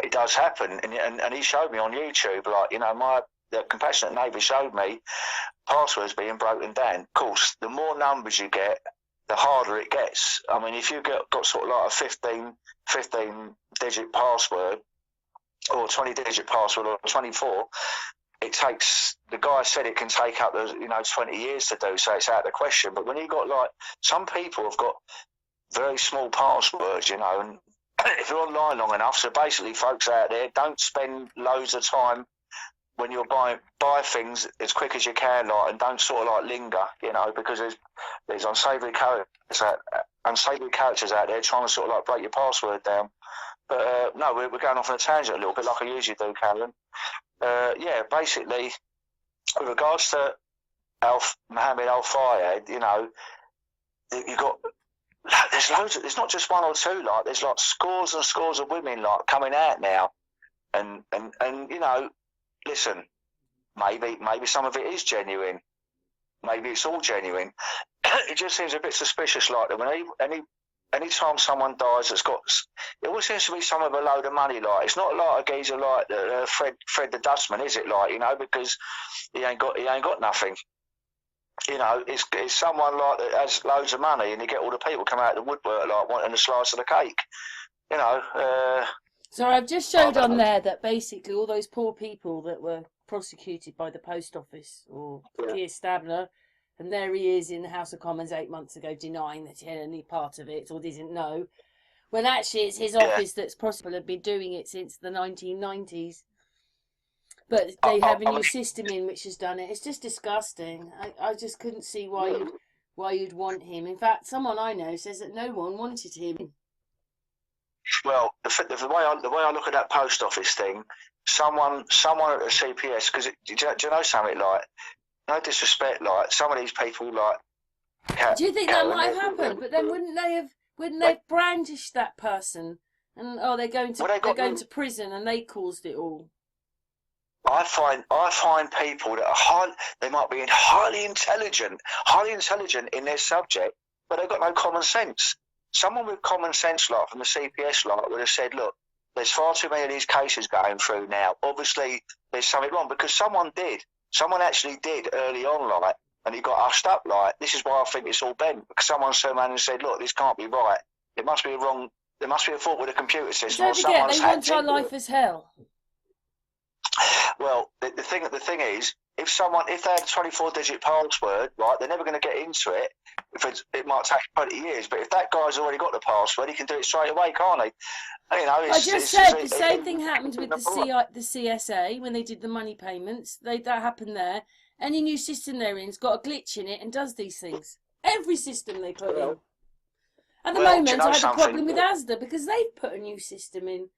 it does happen, and he showed me on YouTube, like, you know, the compassionate neighbour showed me passwords being broken down. Of course, the more numbers you get, the harder it gets. I mean, if you got sort of like a 15 digit password, or 20-digit password, or 24, it takes, the guy said it can take up, 20 years to do, so it's out of the question. But when you got, like, some people have got very small passwords, you know, and if you're online long enough, so basically folks out there, don't spend loads of time when you're buy things as quick as you can, like, and don't sort of like linger, you know, because there's unsavoury characters out there trying to sort of like break your password down. But no, we're going off on a tangent a little bit, like I usually do, Karen. Yeah, basically, with regards to Mohammed Al Fayed, you know, you got, there's loads. There's not just one or two. Like, there's like scores and scores of women like coming out now, and you know, listen, maybe some of it is genuine. Maybe it's all genuine. It just seems a bit suspicious, like that. When any time someone dies that's got, it always seems to be some of a load of money. Like, it's not like a geezer like Fred the Dustman, is it? Like, you know, because he ain't got nothing. You know, it's someone like that has loads of money, and you get all the people come out of the woodwork like wanting a slice of the cake. You know. So I've just showed on there that basically all those poor people that were prosecuted by the post office or Keir Stabler, and there he is in the House of Commons 8 months ago denying that he had any part of it or didn't know, when actually it's his office that's possible had been doing it since the 1990s. But they have a new system in which has done it. It's just disgusting. I just couldn't see why you'd want him. In fact, someone I know says that no one wanted him. Well, the way I look at that post office thing, someone at the CPS, because do you know something, like, no disrespect, like, some of these people, like, do you think that might have happened? But then wouldn't they have brandished that person and they're going to prison and they caused it all? I find people that they might be highly intelligent in their subject, but they've got no common sense. Someone with common sense, like from the CPS, like, would have said, look, there's far too many of these cases going through now. Obviously, there's something wrong, because someone actually did early on, like, and he got hushed up, like, this is why I think it's all bent, because someone turned around and said, look, this can't be right. There must be a fault with the computer system. Don't forget, they want our life as hell. Well, the thing is, if they had a 24-digit password, right, they're never going to get into it. It might take 20 years, but if that guy's already got the password, he can do it straight away, can't he? You know, I just said the same thing happened with the CSA when they did the money payments. That happened there. Any new system they're in's got a glitch in it and does these things. Every system they put in. At the moment, I had a problem with Asda because they've put a new system in.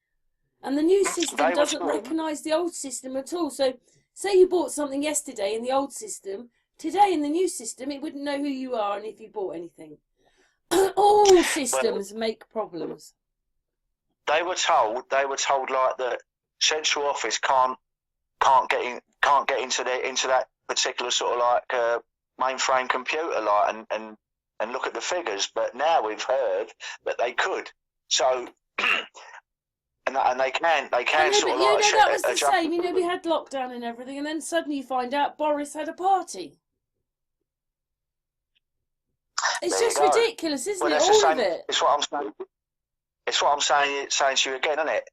And the new system doesn't recognise the old system at all. So, say you bought something yesterday in the old system, today in the new system, it wouldn't know who you are and if you bought anything. All systems make problems. They were told like the central office can't get into that particular sort of like mainframe computer, like, and look at the figures. But now we've heard that they could. So. And they can sort of like... that was the same. You know, we had lockdown and everything, and then suddenly you find out Boris had a party. It's just ridiculous, isn't it? All of it. It's what I'm saying to you again, isn't it?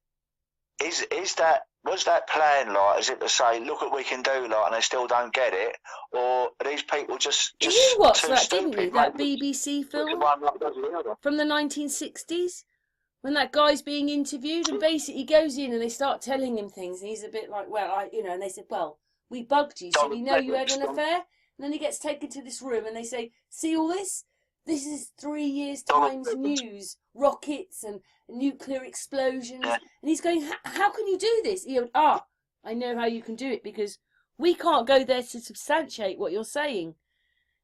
Was that plan, like, is it to say, look what we can do, like, and they still don't get it? Or are these people just you watched that, didn't you? That BBC film from the 1960s? When that guy's being interviewed and basically goes in and they start telling him things and he's a bit like, well, and they said, well, we bugged you, so we know you had an affair. And then he gets taken to this room and they say, see all this? This is 3 years' times news, rockets and nuclear explosions. And he's going, how can you do this? He goes, I know how you can do it because We can't go there to substantiate what you're saying.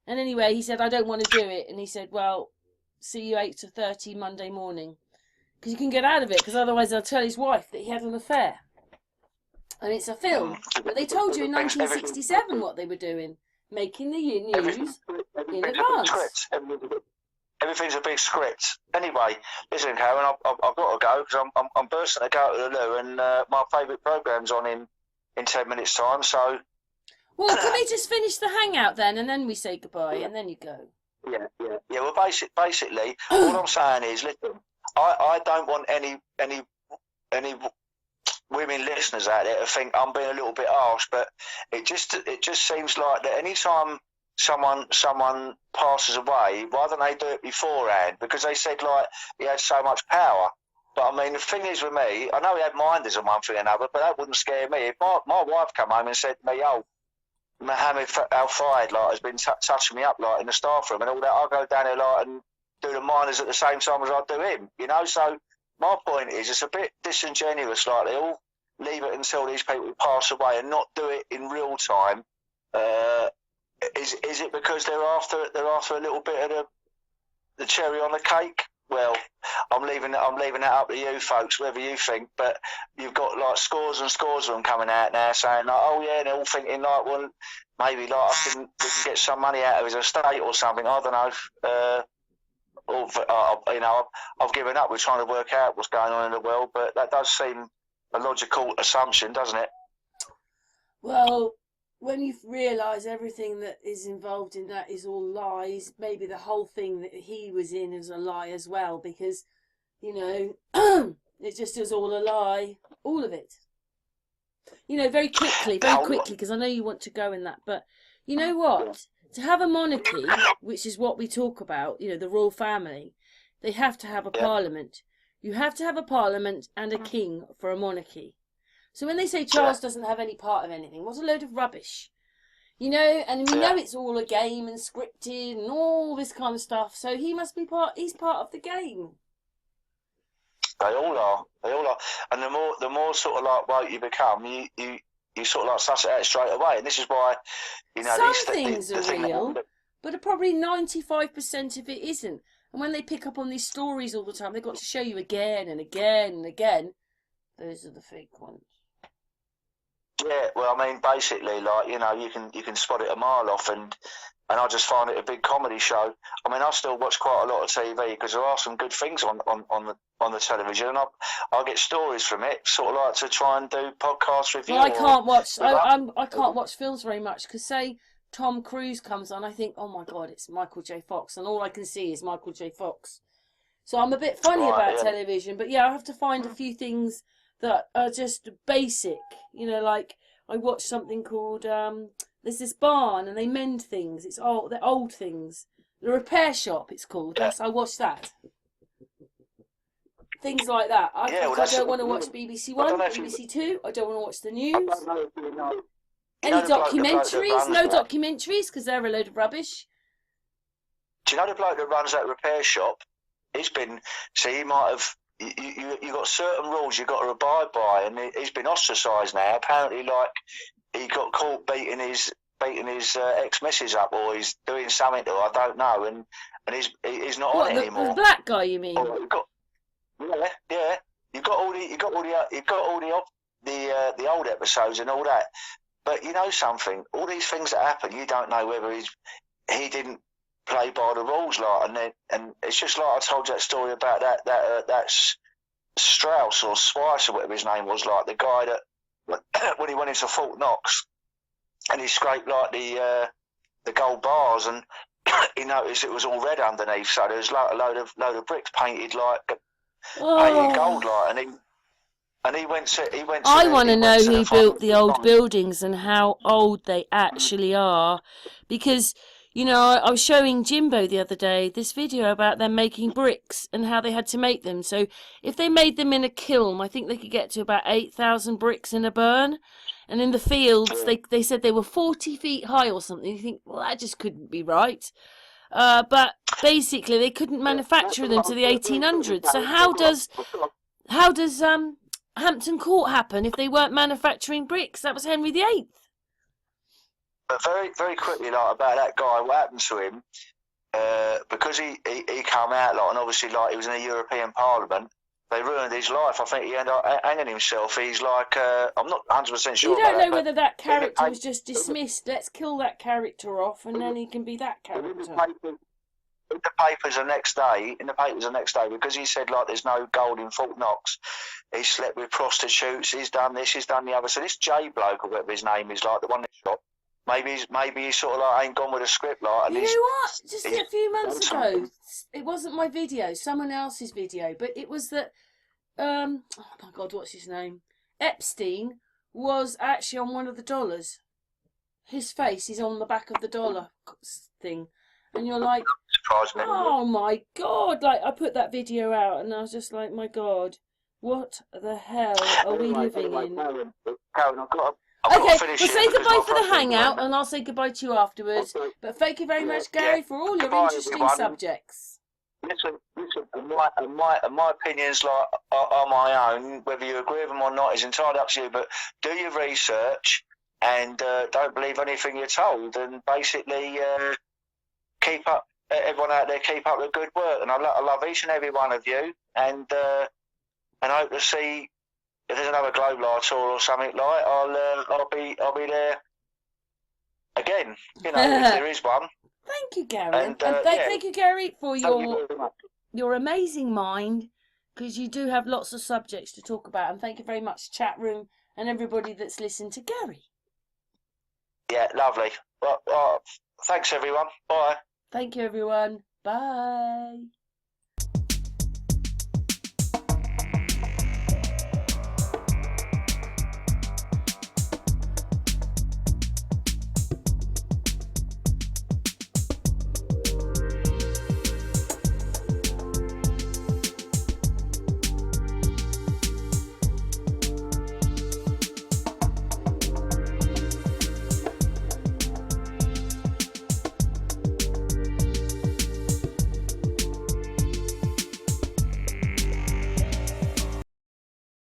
And anyway, he said, I don't want to do it. And he said, well, see you 8:30 Monday morning. Because you can get out of it, because otherwise they'll tell his wife that he had an affair. And it's a film. But they told you in 1967 what they were doing. Making the news in advance. Everything's a big script. Anyway, listen, Karen, I've got to go because I'm bursting to go to the loo, and my favourite programme's on in 10 minutes' time. So, well, can we just finish the hangout then, and then we say goodbye, and then you go? Yeah. Well, basically, all I'm saying is, listen, I don't want any women listeners out there to think I'm being a little bit harsh, but it just seems like that anytime someone passes away, why don't they do it beforehand? Because they said like he had so much power. But I mean, the thing is with me, I know he had minders and one thing or another, but that wouldn't scare me. If my wife come home and said to me, "Oh, Mohammed Al Fayed like has been touching me up like in the staff room and all that," I'll go down there like and do the minders at the same time as I do him. You know, so my point is, it's a bit disingenuous. Like they all leave it until these people pass away and not do it in real time. Is it because they're after a little bit of the cherry on the cake? Well, I'm leaving that up to you folks, whatever you think. But you've got like scores and scores of them coming out now saying like, oh yeah, and they're all thinking like, well, maybe like we can get some money out of his estate or something. I don't know. You know, I've given up with trying to work out what's going on in the world, but that does seem a logical assumption, doesn't it? Well, when you realise everything that is involved in that is all lies, maybe the whole thing that he was in is a lie as well, because, you know, it just is all a lie, all of it. You know, very quickly, because I know you want to go in that, but you know what? To have a monarchy, which is what we talk about, you know, the royal family, they have to have a parliament. You have to have a parliament and a king for a monarchy. So when they say Charles doesn't have any part of anything, what a load of rubbish. You know, and we know it's all a game and scripted and all this kind of stuff. So he must be he's part of the game. They all are. And the more sort of like woke you become, you sort of like suss it out straight away. And this is why, you know, some things are real, but probably 95% of it isn't. And when they pick up on these stories all the time, they've got to show you again and again and again. Those are the fake ones. Yeah, well, I mean, basically, like, you know, you can spot it a mile off, and I just find it a big comedy show. I mean, I still watch quite a lot of TV because there are some good things on the television, and I get stories from it, sort of like to try and do podcast review. Well, I can't watch. I can't watch films very much because say Tom Cruise comes on, I think, oh my God, it's Michael J. Fox, and all I can see is Michael J. Fox. So I'm a bit funny about television, but yeah, I have to find a few things that are just basic. You know, like I watched something called there's this barn and they mend things. It's they're old things. The repair shop, it's called. I watched that. Things like that. I don't want to watch BBC One, BBC Two. I don't want to watch the news. Any documentaries? No documentaries because they're a load of rubbish. Do you know the bloke that runs that repair shop? He's been. See, he might have. You got certain rules you got to abide by, and he's been ostracised now. Apparently, like he got caught beating his ex-missus up, or he's doing something to her, I don't know, and he's not on it anymore. The black guy, you mean? Yeah. You got all the old episodes and all that, but you know something. All these things that happen, you don't know whether he didn't play by the rules, like, and it's just like I told you that story about that Strauss or Swice or whatever his name was, like the guy that when he went into Fort Knox and he scraped like the gold bars and he noticed it was all red underneath, so there was like a load of bricks painted like painted gold, like, and he went to. I want to know who built the old buildings and how old they actually are, because. You know, I was showing Jimbo the other day this video about them making bricks and how they had to make them. So if they made them in a kiln, I think they could get to about 8,000 bricks in a burn. And in the fields, they said they were 40 feet high or something. You think, well, that just couldn't be right. But basically, they couldn't manufacture them to the 1800s. So how does Hampton Court happen if they weren't manufacturing bricks? That was Henry VIII. But very, very quickly, like about that guy, what happened to him? Because he came out like, and obviously like he was in the European Parliament. They ruined his life. I think he ended up hanging himself. He's like, I'm not 100% sure. You don't about know that, whether that character was just dismissed. Let's kill that character off, and then he can be that character. In the papers the next day, because he said like there's no gold in Fort Knox. He slept with prostitutes. He's done this. He's done the other. So this J bloke, or whatever his name is, like the one that shot. Maybe he sort of like ain't gone with a script, like. And you know what? Just a few months ago, it wasn't my video, someone else's video, but it was that. Oh my God, what's his name? Epstein was actually on one of the dollars. His face is on the back of the dollar thing, and you're like, oh my God! Like I put that video out, and I was just like, my God, what the hell are we living in? Karen, Okay, we'll say goodbye for the hangout, and I'll say goodbye to you afterwards. But thank you very much, Gary, for all your interesting subjects. Listen. My opinions are my own. Whether you agree with them or not is entirely up to you. But do your research and don't believe anything you're told. And basically, keep up. Everyone out there, keep up the good work. And I love each and every one of you. And hope to see. If there's another Globe Light tour or something like, I'll be there again. You know, if there is one. Thank you, Gary, and thank you, Gary, for your amazing mind, because you do have lots of subjects to talk about. And thank you very much, chat room, and everybody that's listened to Gary. Yeah, lovely. Well, thanks everyone. Bye. Thank you, everyone. Bye.